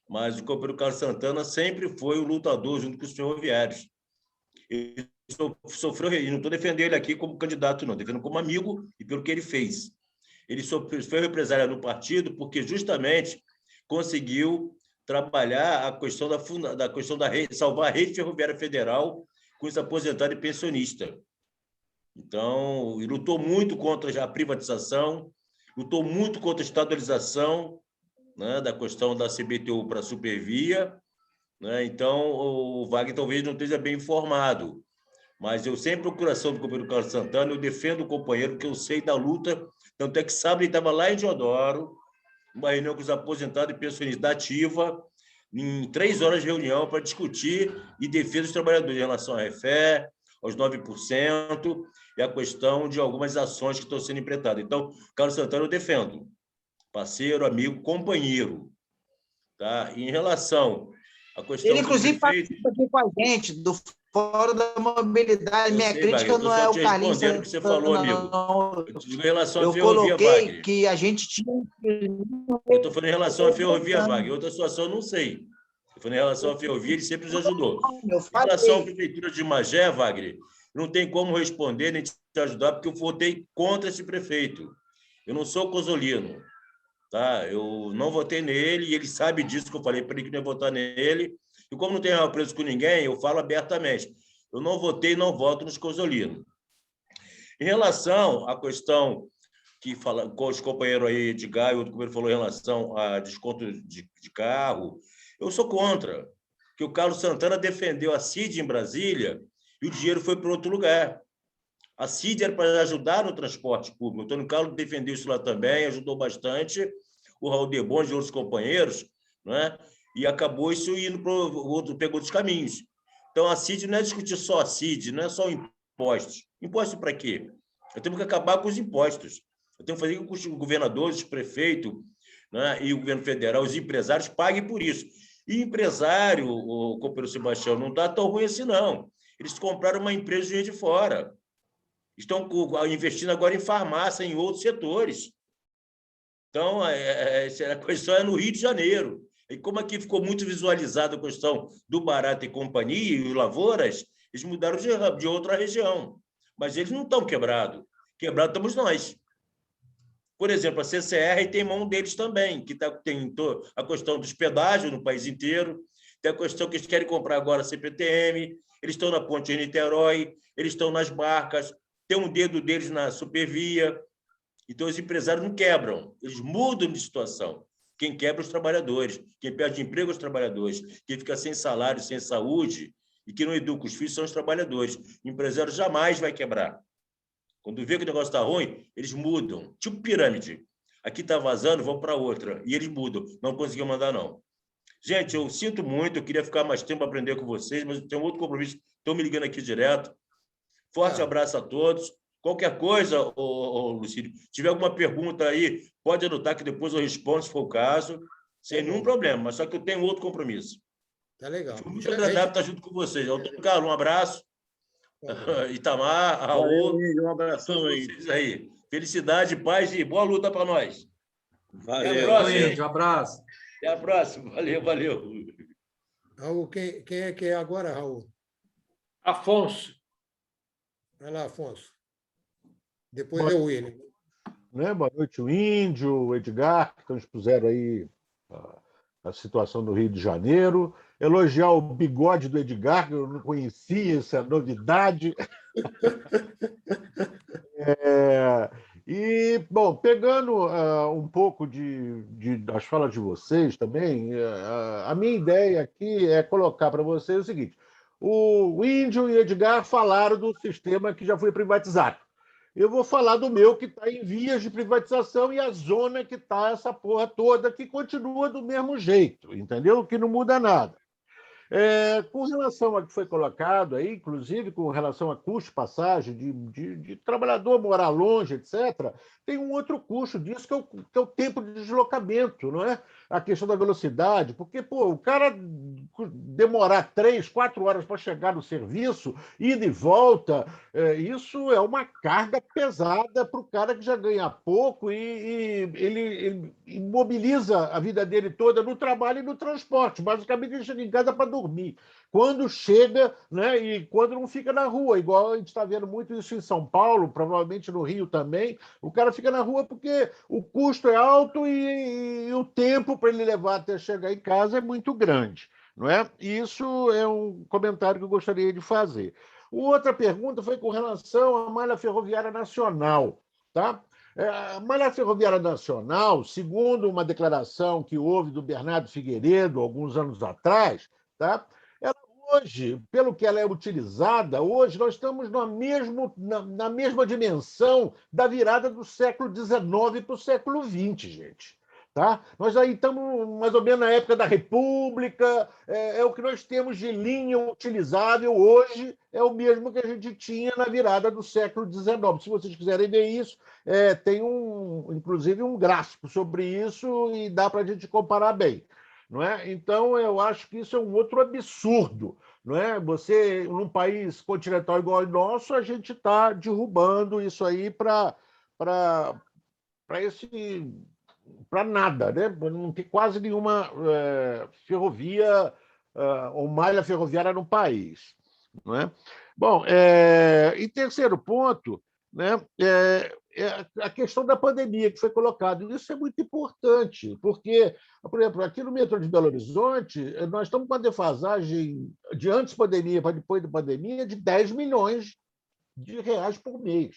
mas o companheiro Carlos Santana sempre foi o lutador junto com os ferroviários. Ele sofreu, e não estou defendendo ele aqui como candidato, não, defendendo como amigo e pelo que ele fez. Ele foi represário no partido porque justamente conseguiu trabalhar a questão salvar a rede ferroviária federal com os aposentados e pensionistas. Então, ele lutou muito contra a privatização, lutou muito contra a estadualização, né, da questão da CBTU para a Supervia, né? Então, o Wagner talvez não esteja bem informado, mas eu sempre procuração do companheiro Carlos Santana, eu defendo o companheiro, porque eu sei da luta, tanto é que sábado ele estava lá em Deodoro, uma reunião com os aposentados e pensionistas da ativa, em 3 horas de reunião para discutir e defesa dos trabalhadores em relação à refé, aos 9%, e a questão de algumas ações que estão sendo empreitadas. Então, Carlos Santana eu defendo. Parceiro, amigo, companheiro. Tá? Em relação à questão... Ele, inclusive, participa aqui com a gente, do Fórum da Mobilidade. Minha crítica não é o Carlinhos. Eu que você falou, amigo. Em relação à ferrovia, Wagner. Coloquei que a gente tinha... Eu estou falando em relação à ferrovia, Wagner. Outra situação eu não sei. Eu falando em relação à ferrovia, ele sempre nos ajudou. Em relação à prefeitura de Magé, Wagner, não tem como responder nem te ajudar, porque eu votei contra esse prefeito. Eu não sou cosolino. Tá? Eu não votei nele, e ele sabe disso, que eu falei para ele que não ia votar nele. E como não tenho preso com ninguém, eu falo abertamente. Eu não votei e não voto nos cosolinos. Em relação à questão que fala com os companheiros aí, Edgar, e outro companheiro falou em relação a desconto de carro, eu sou contra, que o Carlos Santana defendeu a CID em Brasília e o dinheiro foi para outro lugar. A CID era para ajudar no transporte público. O Antônio Carlos defendeu isso lá também, ajudou bastante, o Raul Debon e outros companheiros, né? E acabou isso indo para o outro, pegou outros caminhos. Então, a CID não é discutir só a CID, não é só impostos. Impostos para quê? Nós temos que acabar com os impostos. Eu tenho que fazer com que os governadores, os prefeitos, né, e o governo federal, os empresários, paguem por isso. E empresário, o companheiro Sebastião, não está tão ruim assim, não. Eles compraram uma empresa de fora. Estão investindo agora em farmácia, em outros setores. Então, a questão é no Rio de Janeiro. E como aqui ficou muito visualizada a questão do Barata e Companhia e o Lavouras, eles mudaram de outra região. Mas eles não estão quebrados. Quebrados estamos nós. Por exemplo, a CCR tem mão deles também, que tem a questão dos pedágios no país inteiro, tem a questão que eles querem comprar agora a CPTM, eles estão na Ponte de Niterói, eles estão nas barcas, tem um dedo deles na Supervia. Então, os empresários não quebram, eles mudam de situação. Quem quebra os trabalhadores, quem perde emprego os trabalhadores, quem fica sem salário, sem saúde e que não educa os filhos são os trabalhadores. O empresário jamais vai quebrar. Quando vê que o negócio está ruim, eles mudam. Tipo pirâmide. Aqui está vazando, vão para outra. E eles mudam. Não conseguiu mandar, não. Gente, eu sinto muito, eu queria ficar mais tempo para aprender com vocês, mas eu tenho outro compromisso. Estão me ligando aqui direto. Forte abraço a todos. Qualquer coisa, Lucílio, se tiver alguma pergunta aí, pode anotar que depois eu respondo, se for o caso, sem nenhum problema, mas só que eu tenho outro compromisso. Tá legal. Foi muito agradável estar junto com vocês. Antônio Carlos, um abraço. Itamar, Raul. Valeu, um abração aí. Felicidade, paz e boa luta para nós. Valeu. Até a próxima. Um abraço. Até a próxima. Valeu. Raul, quem é que é agora, Raul? Afonso. Vai lá, Afonso. Depois é o William. Boa noite, o Índio, o Edgar, que nos puseram aí a situação do Rio de Janeiro. Elogiar o bigode do Edgar, que eu não conhecia, essa novidade. Bom, pegando um pouco das falas de vocês também, a minha ideia aqui é colocar para vocês o seguinte: o Índio e o Edgar falaram do sistema que já foi privatizado. Eu vou falar do meu, que está em vias de privatização, e a zona que está essa porra toda, que continua do mesmo jeito, entendeu? Que não muda nada. Com relação ao que foi colocado aí, inclusive com relação a custo de passagem, de trabalhador morar longe, etc., tem um outro custo disso, que é o tempo de deslocamento, não é? A questão da velocidade, porque o cara demorar 3, 4 horas para chegar no serviço, ida e volta, isso é uma carga pesada para o cara que já ganha pouco e ele imobiliza a vida dele toda no trabalho e no transporte. Basicamente, ele chega em casa para dormir. Quando chega, né, e quando não fica na rua, igual a gente está vendo muito isso em São Paulo, provavelmente no Rio também, o cara fica na rua porque o custo é alto e o tempo para ele levar até chegar em casa é muito grande, não é? Isso é um comentário que eu gostaria de fazer. Outra pergunta foi com relação à malha ferroviária nacional, tá? A malha ferroviária nacional, segundo uma declaração que houve do Bernardo Figueiredo alguns anos atrás, tá? Hoje, pelo que ela é utilizada, hoje nós estamos na mesma dimensão da virada do século XIX para o século XX, gente. Tá? Nós aí estamos mais ou menos na época da República, é o que nós temos de linha utilizável hoje, é o mesmo que a gente tinha na virada do século XIX. Se vocês quiserem ver isso, tem inclusive um gráfico sobre isso e dá para a gente comparar bem. Não é? Então, eu acho que isso é um outro absurdo. Não é? Você, num país continental igual ao nosso, a gente está derrubando isso aí para nada, né? Não tem quase nenhuma ferrovia ou malha ferroviária no país. Não é? Bom, em terceiro ponto, né, a questão da pandemia que foi colocada. Isso é muito importante, porque, por exemplo, aqui no metrô de Belo Horizonte, nós estamos com uma defasagem de antes da pandemia para depois da pandemia de 10 milhões de reais por mês.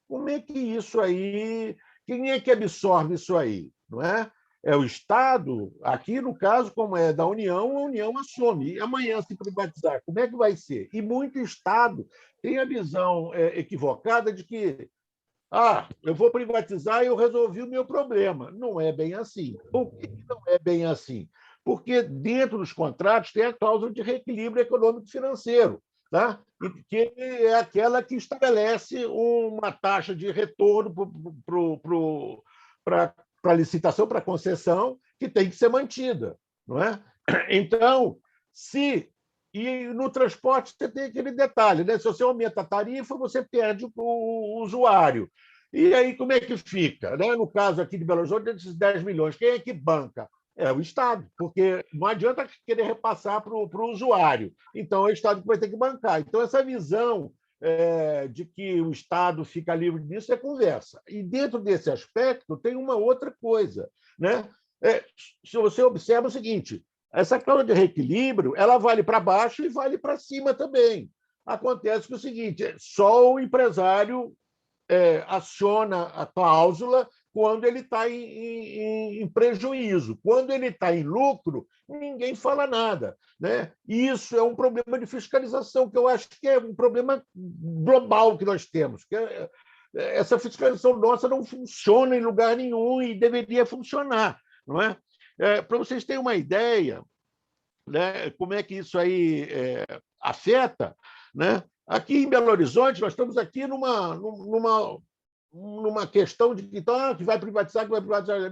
Como é que isso aí... Quem é que absorve isso aí? Não é? É o Estado. Aqui, no caso, como é da União, a União assume. E amanhã, se privatizar, como é que vai ser? E muito Estado tem a visão equivocada de que eu vou privatizar e eu resolvi o meu problema. Não é bem assim. Por que não é bem assim? Porque dentro dos contratos tem a cláusula de reequilíbrio econômico-financeiro, tá? Que é aquela que estabelece uma taxa de retorno para a licitação, para a concessão, que tem que ser mantida. Não é? Então, E no transporte você tem aquele detalhe, né? Se você aumenta a tarifa, você perde o usuário. E aí, como é que fica? Né? No caso aqui de Belo Horizonte, desses 10 milhões, quem é que banca? É o Estado, porque não adianta querer repassar para o usuário. Então, é o Estado que vai ter que bancar. Então, essa visão de que o Estado fica livre disso é conversa. E, dentro desse aspecto, tem uma outra coisa, né? Se você observa o seguinte, essa cláusula de reequilíbrio ela vale para baixo e vale para cima também. Acontece que o seguinte, só o empresário aciona a cláusula quando ele está em prejuízo. Quando ele está em lucro, ninguém fala nada, né? E isso é um problema de fiscalização, que eu acho que é um problema global que nós temos. Essa fiscalização nossa não funciona em lugar nenhum e deveria funcionar, não é? Para vocês terem uma ideia, né, como é que isso aí afeta, né? Aqui em Belo Horizonte, nós estamos aqui numa questão de que vai privatizar,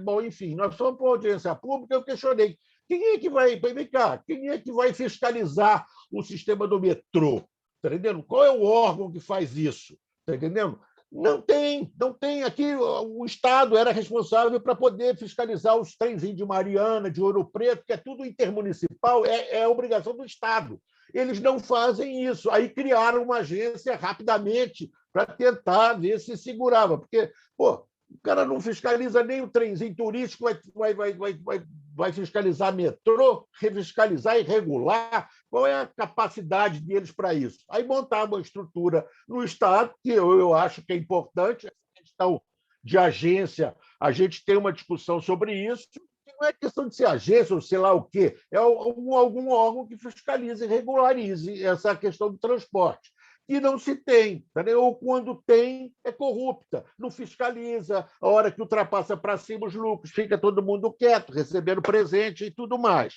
Bom, enfim, nós fomos para a audiência pública, eu questionei. Quem é que vai fiscalizar o sistema do metrô? Está entendendo? Qual é o órgão que faz isso? Está entendendo? Não tem. Aqui o Estado era responsável para poder fiscalizar os trenzinhos de Mariana, de Ouro Preto, que é tudo intermunicipal, é obrigação do Estado. Eles não fazem isso. Aí criaram uma agência rapidamente para tentar ver se segurava. Porque, o cara não fiscaliza nem o trenzinho turístico, vai fiscalizar metrô, reviscalizar e regular. Qual é a capacidade deles para isso? Aí montar uma estrutura no Estado, que eu acho que é importante, essa questão de agência, a gente tem uma discussão sobre isso. Não é questão de ser agência ou sei lá o quê, é algum órgão que fiscalize e regularize essa questão do transporte. E não se tem, entendeu? Ou quando tem, é corrupta, não fiscaliza, a hora que ultrapassa para cima os lucros, fica todo mundo quieto, recebendo presente e tudo mais.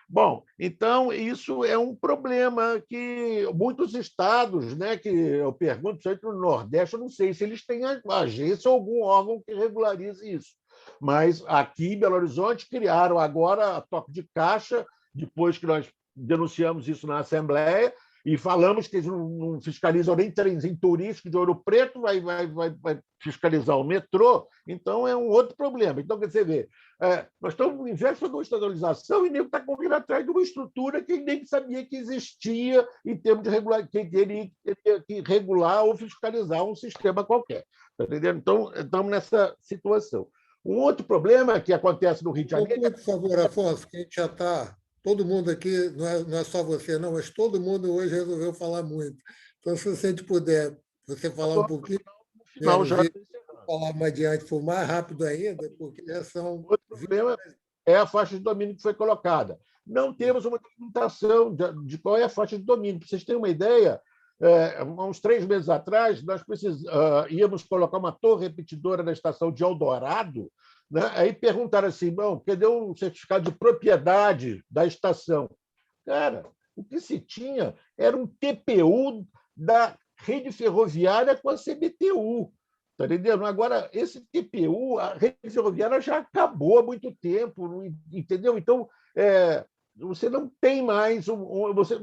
Bom, então, isso é um problema que muitos estados, né, que eu pergunto, principalmente no Nordeste, eu não sei se eles têm agência ou algum órgão que regularize isso. Mas aqui em Belo Horizonte criaram agora a toque de caixa, depois que nós denunciamos isso na Assembleia, e falamos que eles não fiscalizam nem trenzinho turístico de Ouro Preto, vai fiscalizar o metrô, então é um outro problema. Então, quer dizer, nós estamos em véspera de uma estadalização e nem está correndo atrás de uma estrutura que nem sabia que existia em termos de regular, que teria que regular ou fiscalizar um sistema qualquer. Tá entendendo? Então, estamos nessa situação. Um outro problema que acontece no Rio de Janeiro... Por favor, Afonso, que a gente já está... Todo mundo aqui, não é só você, não, mas todo mundo hoje resolveu falar muito. Então, se você puder, você falar um pouquinho, falar mais adiante, for mais rápido ainda, porque são... Outro problema é a faixa de domínio que foi colocada. Não temos uma delimitação de qual é a faixa de domínio. Para vocês terem uma ideia, há uns 3 meses atrás, nós íamos colocar uma torre repetidora na estação de Eldorado, né? Aí perguntaram assim, bom, cadê o certificado de propriedade da estação? Cara, o que se tinha era um TPU da rede ferroviária com a CBTU. Tá entendendo? Agora, esse TPU, a rede ferroviária já acabou há muito tempo, entendeu? Então, você não tem mais...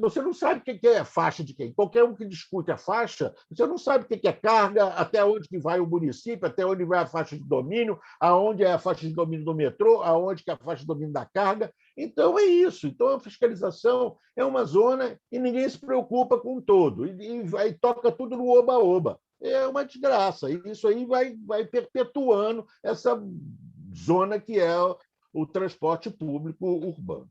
Você não sabe o que é a faixa de quem. Qualquer um que discute a faixa, você não sabe o que é carga, até onde que vai o município, até onde vai a faixa de domínio, aonde é a faixa de domínio do metrô, aonde que é a faixa de domínio da carga. Então, é isso. Então, a fiscalização é uma zona e ninguém se preocupa com o todo. E toca tudo no oba-oba. É uma desgraça. E isso aí vai perpetuando essa zona que é o transporte público urbano.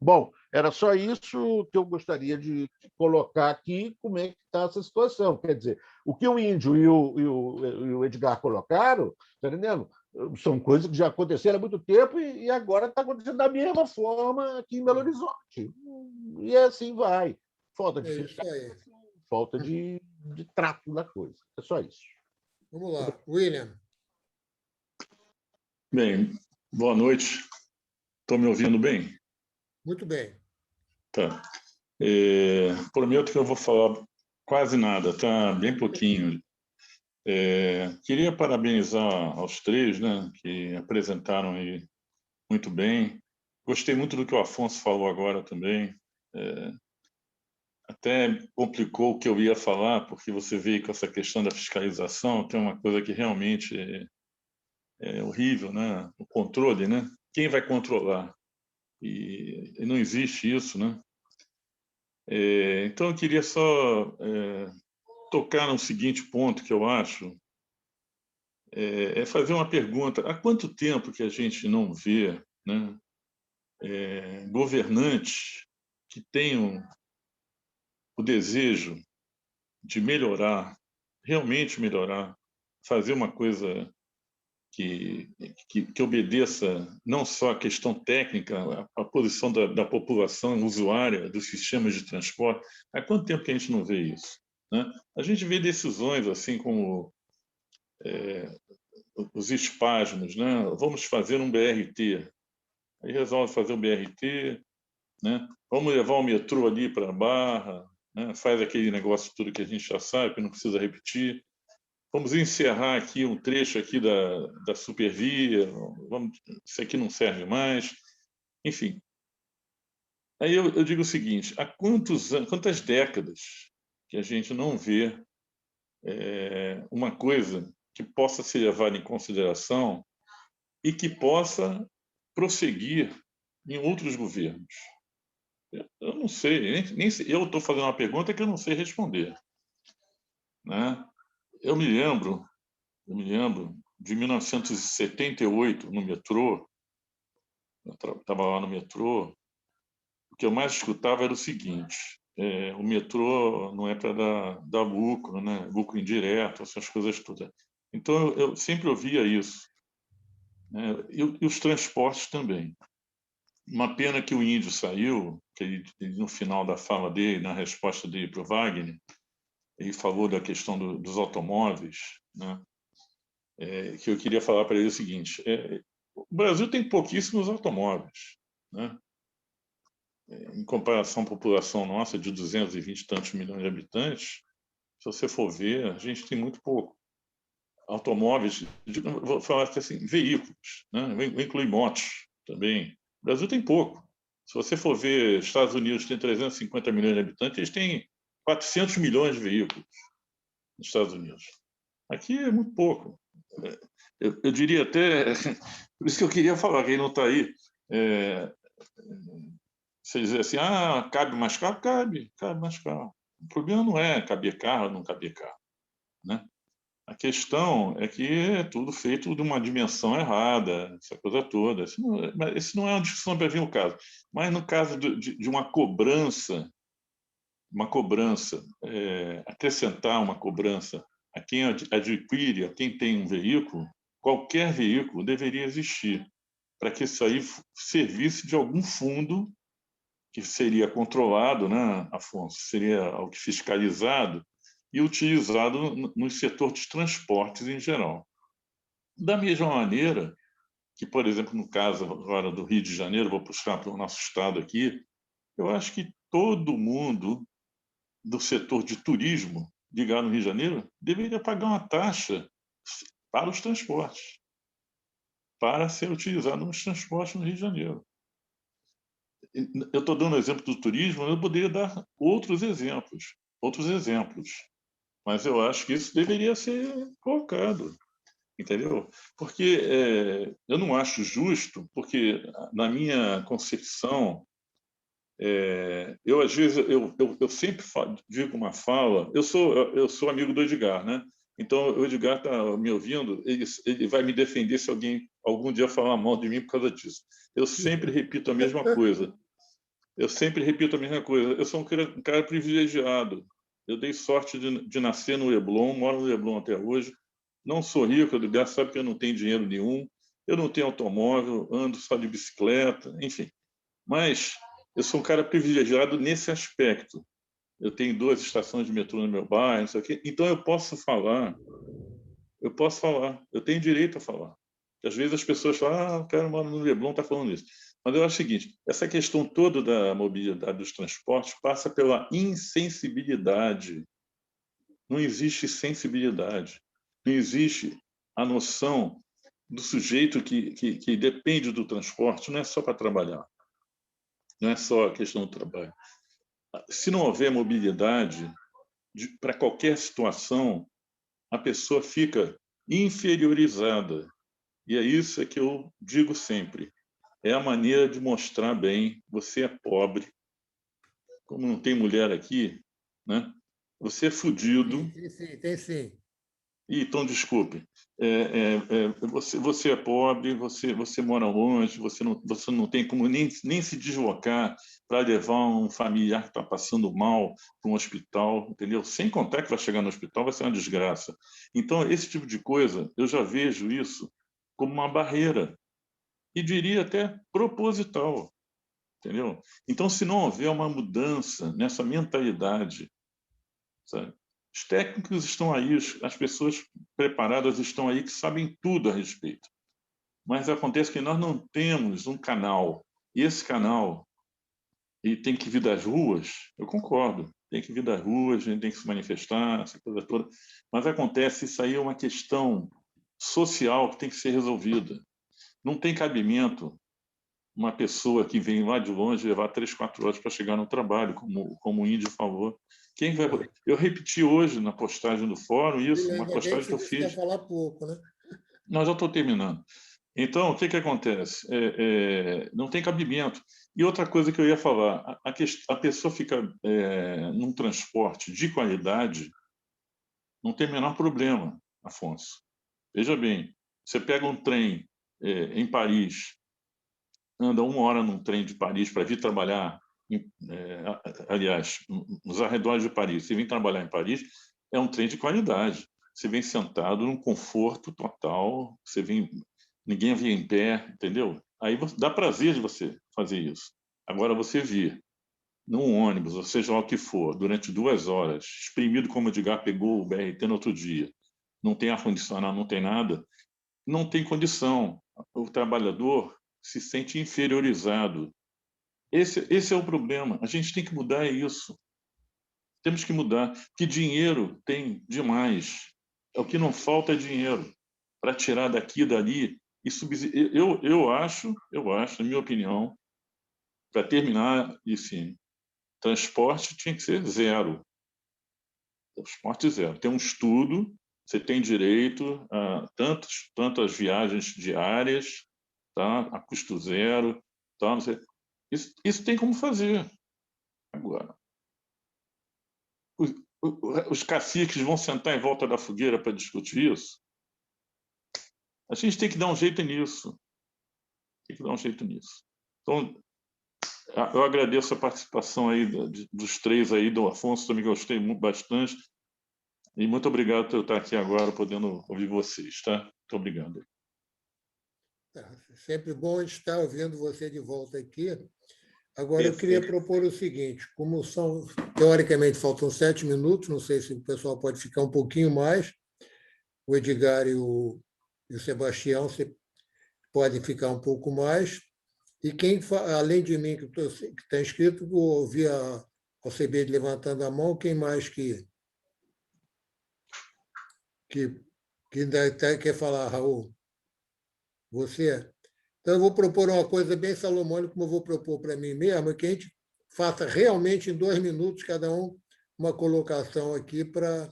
Bom, era só isso que eu gostaria de colocar aqui, como é que está essa situação. Quer dizer, o que o Índio e o Edgar colocaram, tá entendendo? São coisas que já aconteceram há muito tempo e agora está acontecendo da mesma forma aqui em Belo Horizonte. E assim vai. Falta de fiscalização, falta de trato da coisa. É só isso. Vamos lá. William. Bem, boa noite. Estão me ouvindo bem? Muito bem. Tá. Prometo que eu vou falar quase nada, tá? Bem pouquinho. Queria parabenizar aos 3, né, que apresentaram aí muito bem. Gostei muito do que o Afonso falou agora também. Até complicou o que eu ia falar, porque você veio com essa questão da fiscalização, que é uma coisa que realmente é horrível, né? O controle, né? Quem vai controlar? E não existe isso, né? Então, eu queria só tocar no seguinte ponto que eu acho, é fazer uma pergunta. Há quanto tempo que a gente não vê, né, governantes que tenham o desejo de melhorar, realmente melhorar, fazer uma coisa que obedeça não só a questão técnica, a posição da população usuária dos sistemas de transporte? Há quanto tempo que a gente não vê isso, né? A gente vê decisões assim como os espasmos, né? Vamos fazer um BRT, aí resolve fazer um BRT, né? Vamos levar o metrô ali para a Barra, né? Faz aquele negócio tudo que a gente já sabe, que não precisa repetir. Vamos encerrar aqui um trecho aqui da Supervia, isso aqui não serve mais, enfim. Aí eu digo o seguinte: há quantas décadas que a gente não vê uma coisa que possa ser levada em consideração e que possa prosseguir em outros governos? Eu não sei, nem eu estou fazendo uma pergunta que eu não sei responder, né? Eu me lembro de 1978 no metrô. Eu estava lá no metrô. O que eu mais escutava era o seguinte: o metrô não é para dar lucro, né? Lucro indireto, essas coisas todas. Então eu sempre ouvia isso, né? E os transportes também. Uma pena que o Índio saiu, que ele, no final da fala dele, na resposta dele para o Wagner, ele falou da questão dos automóveis, né? Que eu queria falar para ele o seguinte: o Brasil tem pouquíssimos automóveis, né? Em comparação à população nossa de 220 e tantos milhões de habitantes, se você for ver, a gente tem muito pouco. Automóveis, vou falar assim, veículos, né? Vou incluir motos também. O Brasil tem pouco. Se você for ver, Estados Unidos tem 350 milhões de habitantes, eles têm 400 milhões de veículos nos Estados Unidos. Aqui é muito pouco. Eu diria até, por isso que eu queria falar, quem não está aí, você dizer assim, cabe mais carro? Cabe mais carro. O problema não é caber carro ou não caber carro, né? A questão é que é tudo feito de uma dimensão errada, essa coisa toda. Isso não é uma discussão para vir o caso. Mas no caso de uma cobrança, acrescentar uma cobrança a quem adquire, a quem tem um veículo, qualquer veículo deveria existir, para que isso aí servisse de algum fundo que seria controlado, né, Afonso? Seria algo fiscalizado e utilizado no setor dos transportes em geral. Da mesma maneira que, por exemplo, no caso agora do Rio de Janeiro, vou puxar para o nosso estado aqui, eu acho que todo mundo do setor de turismo ligado no Rio de Janeiro deveria pagar uma taxa para os transportes, para ser utilizado nos transportes no Rio de Janeiro. Eu estou dando o exemplo do turismo, eu poderia dar outros exemplos, mas eu acho que isso deveria ser colocado, entendeu? Porque eu não acho justo, porque na minha concepção, eu às vezes eu sempre digo uma fala. Eu sou amigo do Edgar, né? Então o Edgar está me ouvindo, ele vai me defender se algum dia falar mal de mim por causa disso. Eu sempre repito a mesma coisa. Eu sou um cara privilegiado. Eu dei sorte de nascer no Leblon, moro no Leblon até hoje. Não sou rico, o Edgar sabe que eu não tenho dinheiro nenhum. Eu não tenho automóvel, ando só de bicicleta, enfim. Mas eu sou um cara privilegiado nesse aspecto. Eu tenho 2 estações de metrô no meu bairro, não sei o quê. Então eu posso falar, eu tenho direito a falar. Às vezes as pessoas falam, o cara mora no Leblon, está falando isso. Mas eu acho o seguinte: essa questão toda da mobilidade dos transportes passa pela insensibilidade. Não existe sensibilidade. Não existe a noção do sujeito que depende do transporte, não é só para trabalhar. Não é só a questão do trabalho. Se não houver mobilidade, para qualquer situação, a pessoa fica inferiorizada. E é isso que eu digo sempre. É a maneira de mostrar bem, você é pobre. Como não tem mulher aqui, né? Você é fudido. Tem sim. Então, desculpe. Você é pobre, você mora longe, você não tem como nem se deslocar para levar um familiar que está passando mal para um hospital, entendeu? Sem contar que vai chegar no hospital, vai ser uma desgraça. Então, esse tipo de coisa, eu já vejo isso como uma barreira, e diria até proposital, entendeu? Então, se não houver uma mudança nessa mentalidade, sabe? Os técnicos estão aí, as pessoas preparadas estão aí que sabem tudo a respeito. Mas acontece que nós não temos um canal. E esse canal e tem que vir das ruas, eu concordo. Tem que vir das ruas, a gente tem que se manifestar, essa coisa toda. Mas acontece, isso aí é uma questão social que tem que ser resolvida. Não tem cabimento uma pessoa que vem lá de longe levar 3, 4 horas para chegar no trabalho, como o Índio falou. Quem vai... Eu repeti hoje na postagem do fórum isso, uma postagem que eu fiz. Quer falar pouco, né? Não, já estou terminando. Então, o que acontece? Não tem cabimento. E outra coisa que eu ia falar, a pessoa fica num transporte de qualidade, não tem o menor problema, Afonso. Veja bem, você pega um trem em Paris, anda 1 hora num trem de Paris para vir trabalhar, aliás, nos arredores de Paris, você vem trabalhar em Paris, é um trem de qualidade. Você vem sentado num conforto total, ninguém vem em pé, entendeu? Aí dá prazer de você fazer isso. Agora, você vir num ônibus, ou seja lá o que for, durante 2 horas, espremido como o Edgar pegou o BRT no outro dia, não tem ar-condicionado, não tem nada, não tem condição. O trabalhador se sente inferiorizado. Esse é o problema. A gente tem que mudar isso. Temos que mudar. Que dinheiro tem demais. O que não falta é dinheiro para tirar daqui e dali. Eu acho, na minha opinião, para terminar, assim, transporte tinha que ser zero. Transporte zero. Tem um estudo, você tem direito a tantas viagens diárias, tá? A custo zero. Tá? Isso tem como fazer. Agora, os caciques vão sentar em volta da fogueira para discutir isso? A gente tem que dar um jeito nisso. Tem que dar um jeito nisso. Então, eu agradeço a participação aí dos 3 aí, do Afonso, também gostei bastante. E muito obrigado por eu estar aqui agora, podendo ouvir vocês, tá? Muito obrigado. Sempre bom estar ouvindo você de volta aqui. Agora, eu queria propor o seguinte, como teoricamente, faltam 7 minutos, não sei se o pessoal pode ficar um pouquinho mais, o Edgar e o Sebastião podem ficar um pouco mais, e quem, além de mim, que está inscrito, vou ouvir a Alcebiade levantando a mão, quem mais que ainda quer falar, Raul? Você? Então, eu vou propor uma coisa bem salomônica, como eu vou propor para mim mesmo, que a gente faça realmente em 2 minutos, cada um, uma colocação aqui para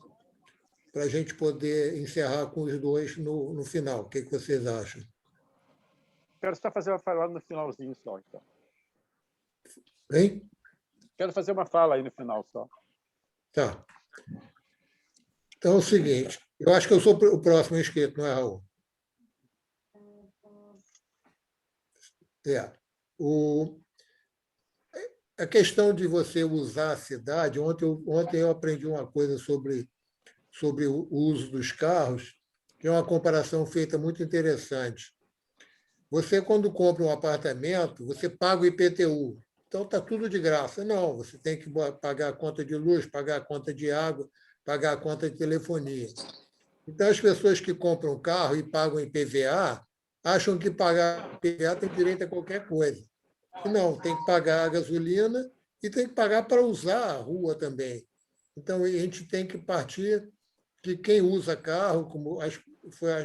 a gente poder encerrar com os 2 no final. O que vocês acham? Quero só fazer uma fala no finalzinho só, então. Hein? Quero fazer uma fala aí no final só. Tá. Então, é o seguinte, eu acho que eu sou o próximo inscrito, não é, Raul? A questão de você usar a cidade, ontem eu aprendi uma coisa sobre o uso dos carros, que é uma comparação feita muito interessante. Você, quando compra um apartamento, você paga o IPTU. Então, está tudo de graça. Não, você tem que pagar a conta de luz, pagar a conta de água, pagar a conta de telefonia. Então, as pessoas que compram carro e pagam IPVA acham que pagar IPVA tem direito a qualquer coisa. E não, tem que pagar a gasolina e tem que pagar para usar a rua também. Então, a gente tem que partir que quem usa carro, como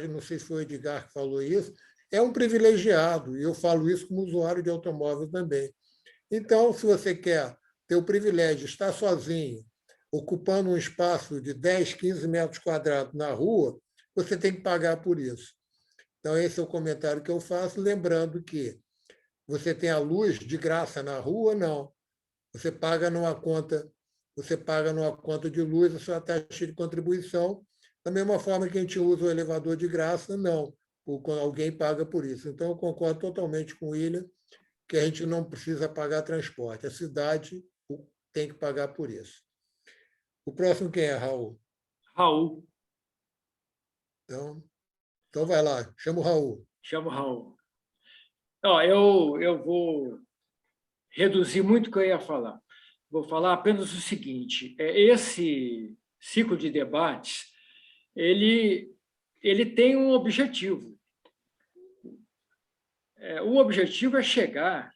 não sei se foi o Edgar que falou isso, é um privilegiado, e eu falo isso como usuário de automóvel também. Então, se você quer ter o privilégio de estar sozinho, ocupando um espaço de 10, 15 metros quadrados na rua, você tem que pagar por isso. Então, esse é o comentário que eu faço, lembrando que você tem a luz de graça na rua? Não. Você paga numa conta você paga numa conta de luz a sua taxa de contribuição, da mesma forma que a gente usa o elevador de graça, não, alguém paga por isso. Então, eu concordo totalmente com o William, que a gente não precisa pagar transporte, a cidade tem que pagar por isso. O próximo quem é, Raul? Raul. Então vai lá, chama o Raul. Chama o Raul. Eu vou reduzir muito o que eu ia falar. Vou falar apenas o seguinte: esse ciclo de debates ele tem um objetivo. O objetivo é chegar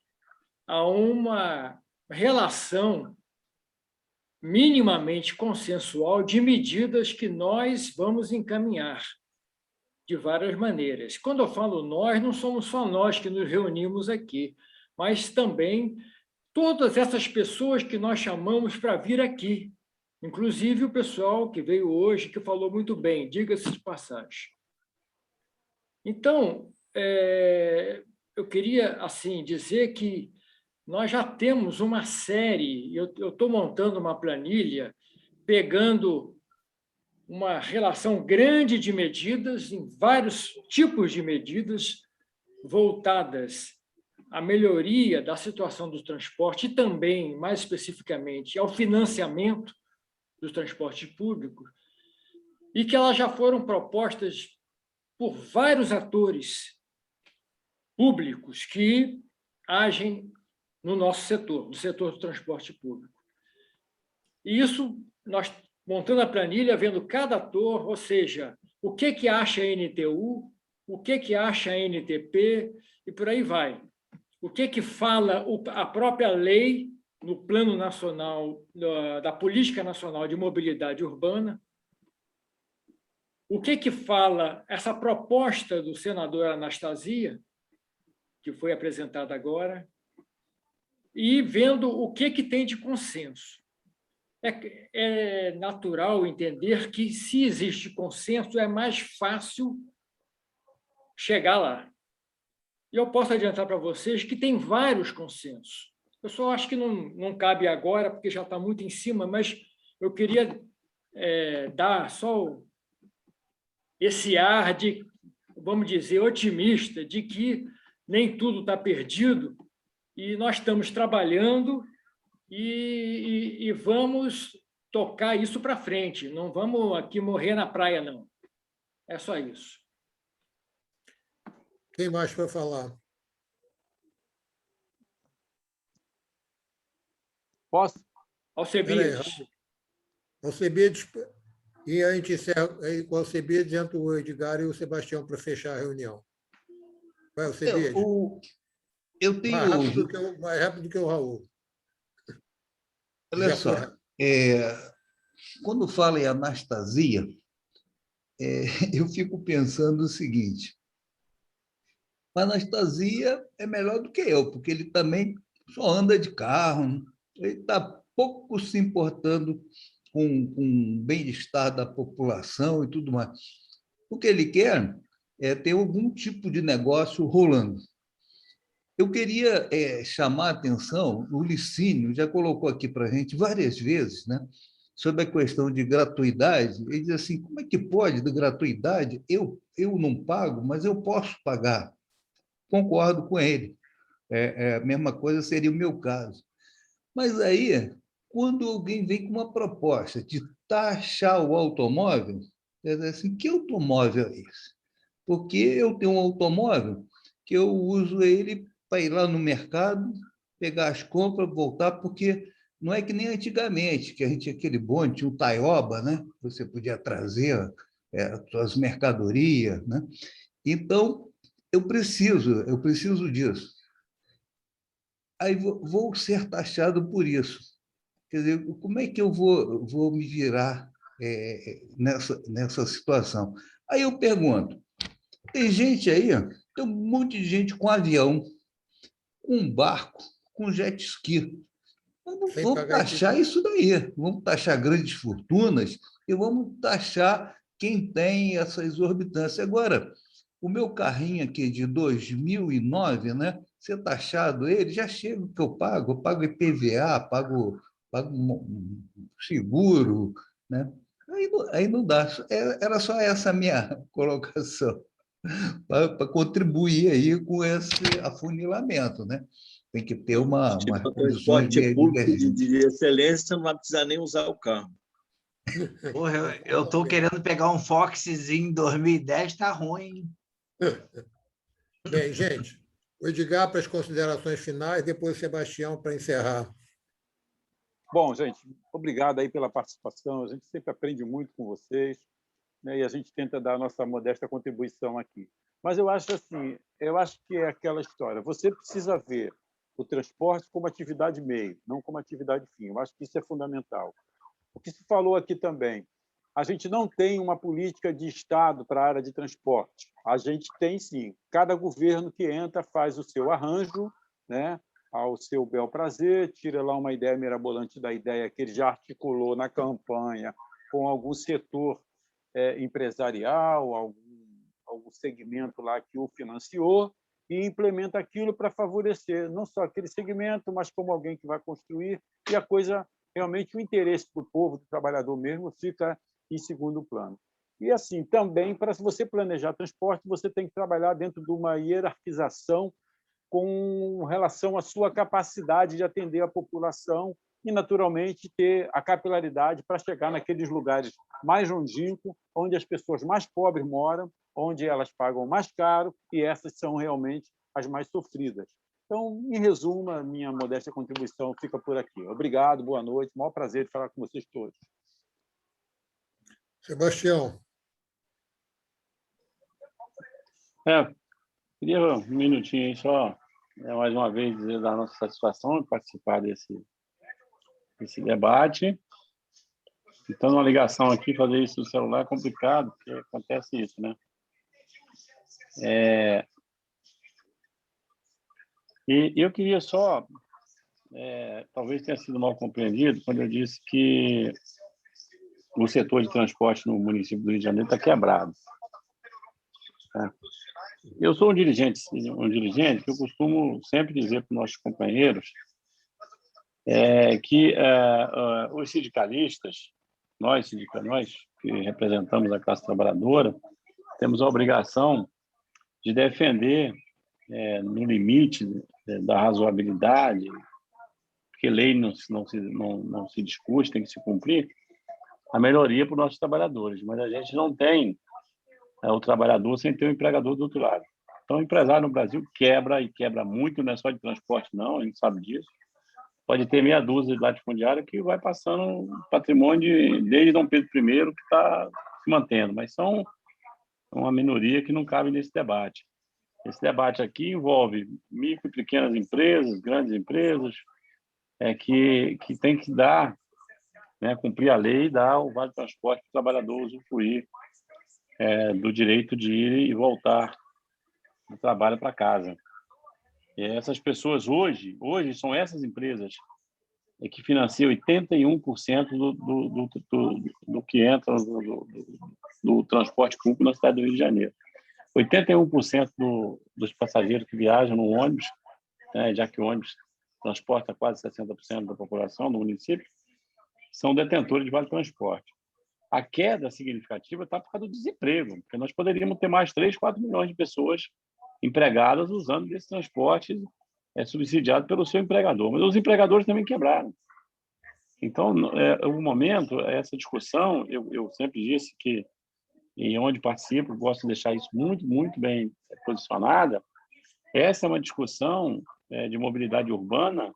a uma relação minimamente consensual de medidas que nós vamos encaminhar de várias maneiras. Quando eu falo nós, não somos só nós que nos reunimos aqui, mas também todas essas pessoas que nós chamamos para vir aqui, inclusive o pessoal que veio hoje, que falou muito bem, diga-se de passagem. Então, eu queria assim dizer que nós já temos uma série, eu estou montando uma planilha, pegando uma relação grande de medidas, em vários tipos de medidas, voltadas à melhoria da situação do transporte e também, mais especificamente, ao financiamento do transporte público, e que elas já foram propostas por vários atores públicos que agem no nosso setor, no setor do transporte público. E isso, nós montando a planilha, vendo cada ator, ou seja, o que acha a NTU, o que acha a NTP, e por aí vai. O que fala a própria lei no Plano Nacional, da Política Nacional de Mobilidade Urbana, o que fala essa proposta do senador Anastasia, que foi apresentada agora, e vendo o que tem de consenso. É natural entender que, se existe consenso, é mais fácil chegar lá. E eu posso adiantar para vocês que tem vários consensos. Eu só acho que não cabe agora, porque já está muito em cima, mas eu queria dar só esse ar de, vamos dizer, otimista, de que nem tudo está perdido e nós estamos trabalhando e vamos tocar isso para frente. Não vamos aqui morrer na praia, não. É só isso. Quem mais para falar? Posso? Alcebiades. Alcebiades, e a gente encerra com o Alcebiades, entra o Edgar e o Sebastião para fechar a reunião. Vai, Alcebiades. Eu tenho... Mais rápido que o Raul. Olha só, quando fala em Anastasia, eu fico pensando o seguinte: a Anastasia é melhor do que eu, porque ele também só anda de carro, ele está pouco se importando com o bem-estar da população e tudo mais. O que ele quer é ter algum tipo de negócio rolando. Eu queria chamar a atenção, o Licínio já colocou aqui para a gente várias vezes, né, sobre a questão de gratuidade. Ele diz assim: como é que pode, de gratuidade, eu não pago, mas eu posso pagar? Concordo com ele. A mesma coisa seria o meu caso. Mas aí, quando alguém vem com uma proposta de taxar o automóvel, quer dizer assim, que automóvel é esse? Porque eu tenho um automóvel que eu uso ele para ir lá no mercado, pegar as compras, voltar, porque não é que nem antigamente, que a gente tinha aquele bonde, tinha o Taioba, né? Você podia trazer as suas mercadorias, né? Então, eu preciso disso. Aí vou ser taxado por isso. Quer dizer, como é que eu vou me virar nessa situação? Aí eu pergunto, tem gente aí, tem um monte de gente com avião, com barco, com jet ski. Vamos taxar isso daí, vamos taxar grandes fortunas e vamos taxar quem tem essa exorbitância. Agora, o meu carrinho aqui de 2009, né, ser taxado ele, já chega o que eu pago IPVA, pago paga um seguro, né? Aí não dá. Era só essa a minha colocação, para contribuir aí com esse afunilamento, né? Tem que ter uma condições Transporte de público emergência. de excelência, não vai precisar nem usar o carro. Porra, eu estou querendo pegar um Foxzinho em 2010, tá ruim. Bem, gente, o Edgar para as considerações finais, depois o Sebastião para encerrar. Bom, gente, obrigado aí pela participação. A gente sempre aprende muito com vocês, né? E a gente tenta dar a nossa modesta contribuição aqui. Mas eu acho assim, eu acho que é aquela história. Você precisa ver o transporte como atividade meio, não como atividade fim. Eu acho que isso é fundamental. O que se falou aqui também, a gente não tem uma política de Estado para a área de transporte. A gente tem, sim. Cada governo que entra faz o seu arranjo, né, ao seu bel prazer, tira lá uma ideia mirabolante da ideia que ele já articulou na campanha com algum setor empresarial, algum segmento lá que o financiou, e implementa aquilo para favorecer não só aquele segmento, mas como alguém que vai construir, e a coisa, realmente, o interesse do povo, do trabalhador mesmo, fica em segundo plano. E, assim, também, para você planejar transporte, você tem que trabalhar dentro de uma hierarquização com relação à sua capacidade de atender a população e, naturalmente, ter a capilaridade para chegar naqueles lugares mais longínquos, onde as pessoas mais pobres moram, onde elas pagam mais caro, e essas são realmente as mais sofridas. Então, em resumo, a minha modesta contribuição fica por aqui. Obrigado, boa noite, maior prazer de falar com vocês todos. Sebastião. Queria um minutinho aí só, mais uma vez, dizer da nossa satisfação de participar desse debate. Então, uma ligação aqui, fazer isso no celular é complicado, porque acontece isso, né? E eu queria só, talvez tenha sido mal compreendido, quando eu disse que o setor de transporte no município do Rio de Janeiro está quebrado. Tá? Eu sou um dirigente que eu costumo sempre dizer para os nossos companheiros que os sindicalistas, nós que representamos a classe trabalhadora, temos a obrigação de defender, no limite da razoabilidade, porque lei não se discute, tem que se cumprir, a melhoria para os nossos trabalhadores. Mas a gente não tem o trabalhador sem ter o empregador do outro lado. Então, o empresário no Brasil quebra, e quebra muito, não é só de transporte, não, a gente sabe disso. Pode ter meia dúzia de latifundiários que vai passando patrimônio desde Dom Pedro I, que está se mantendo, mas são uma minoria que não cabe nesse debate. Esse debate aqui envolve micro e pequenas empresas, grandes empresas, que tem que dar, né, cumprir a lei e dar o vale transporte para o trabalhador usufruir do direito de ir e voltar do trabalho para casa. E essas pessoas hoje são essas empresas que financiam 81% do que entra do transporte público na cidade do Rio de Janeiro. 81% dos passageiros que viajam no ônibus, né, já que o ônibus transporta quase 60% da população do município, são detentores de vale transporte. A queda significativa está por causa do desemprego, porque nós poderíamos ter mais 3, 4 milhões de pessoas empregadas usando desse transporte subsidiado pelo seu empregador. Mas os empregadores também quebraram. Então, o momento, essa discussão, eu sempre disse que, e onde participo, gosto de deixar isso muito, muito bem posicionada, essa é uma discussão de mobilidade urbana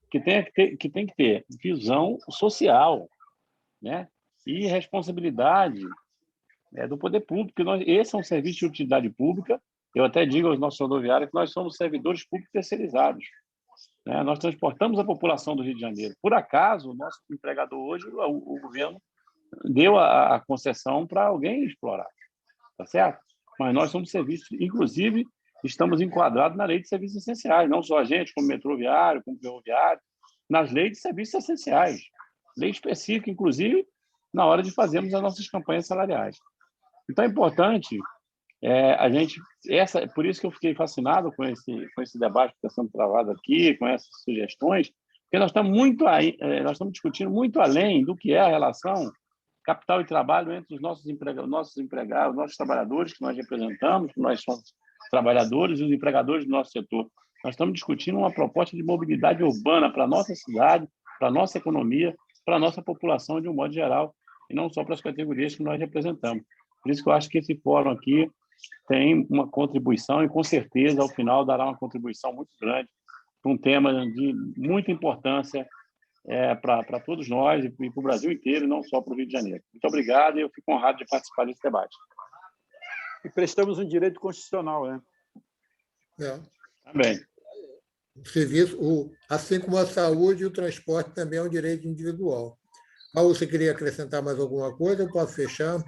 que tem que ter visão social, né? E responsabilidade do poder público, porque esse é um serviço de utilidade pública. Eu até digo aos nossos rodoviários que nós somos servidores públicos terceirizados, né? Nós transportamos a população do Rio de Janeiro. Por acaso, o nosso empregador hoje, o governo deu a concessão para alguém explorar, tá certo? Mas nós somos serviços, inclusive, estamos enquadrados na lei de serviços essenciais, não só a gente, como metroviário, como ferroviário, nas leis de serviços essenciais, lei específica, inclusive, na hora de fazermos as nossas campanhas salariais. Então, é importante a gente... por isso que eu fiquei fascinado com esse debate que está sendo travado aqui, com essas sugestões, Porque nós estamos discutindo muito além do que é a relação capital e trabalho entre os nossos empregados, nossos trabalhadores que nós representamos, que nós somos trabalhadores e os empregadores do nosso setor. Nós estamos discutindo uma proposta de mobilidade urbana para a nossa cidade, para a nossa economia, para a nossa população de um modo geral, e não só para as categorias que nós representamos. Por isso que eu acho que esse fórum aqui tem uma contribuição e, com certeza, ao final, dará uma contribuição muito grande para um tema de muita importância para todos nós e para o Brasil inteiro, e não só para o Rio de Janeiro. Muito obrigado e eu fico honrado de participar desse debate. E prestamos um direito constitucional, né? Também. O serviço, assim como a saúde e o transporte também é um direito individual. Raul, você queria acrescentar mais alguma coisa? Eu posso fechar?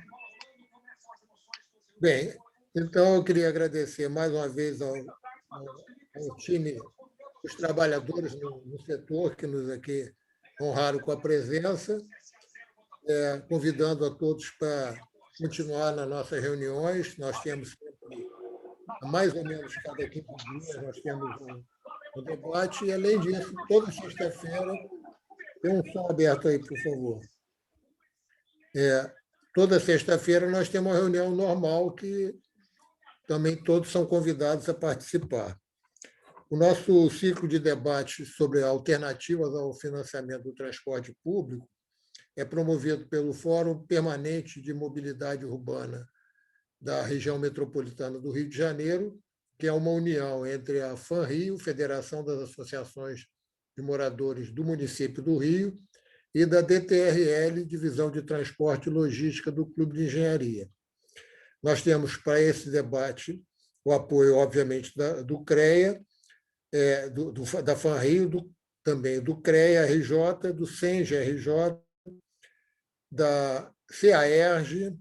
Bem, então eu queria agradecer mais uma vez ao time, os trabalhadores no setor que nos aqui honraram com a presença, convidando a todos para continuar nas nossas reuniões. Nós temos sempre, mais ou menos cada 15 dias, nós temos um debate, e, além disso, toda sexta-feira, tem um som aberto aí, por favor. Toda sexta-feira nós temos uma reunião normal que também todos são convidados a participar. O nosso ciclo de debate sobre alternativas ao financiamento do transporte público é promovido pelo Fórum Permanente de Mobilidade Urbana da região metropolitana do Rio de Janeiro, que é uma união entre a FANRIO, Federação das Associações de Moradores do Município do Rio, e da DTRL, Divisão de Transporte e Logística do Clube de Engenharia. Nós temos, para esse debate, o apoio, obviamente, do CREA, da FANRIO, também do CREA-RJ, do SENGE-RJ, da CAERJ,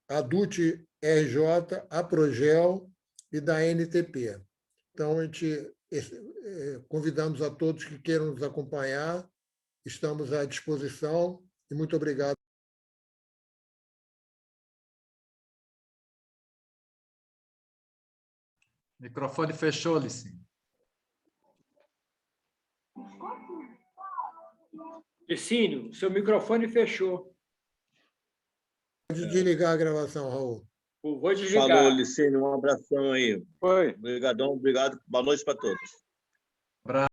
a DUT-RJ, a Progel e da NTP. Então, convidamos a todos que queiram nos acompanhar, estamos à disposição e muito obrigado. Microfone fechou, Licínio. Licínio, seu microfone fechou. Pode desligar a gravação, Raul. Vou desligar. Falou, Licínio, um abração aí. Oi. Obrigadão, obrigado. Boa noite para todos.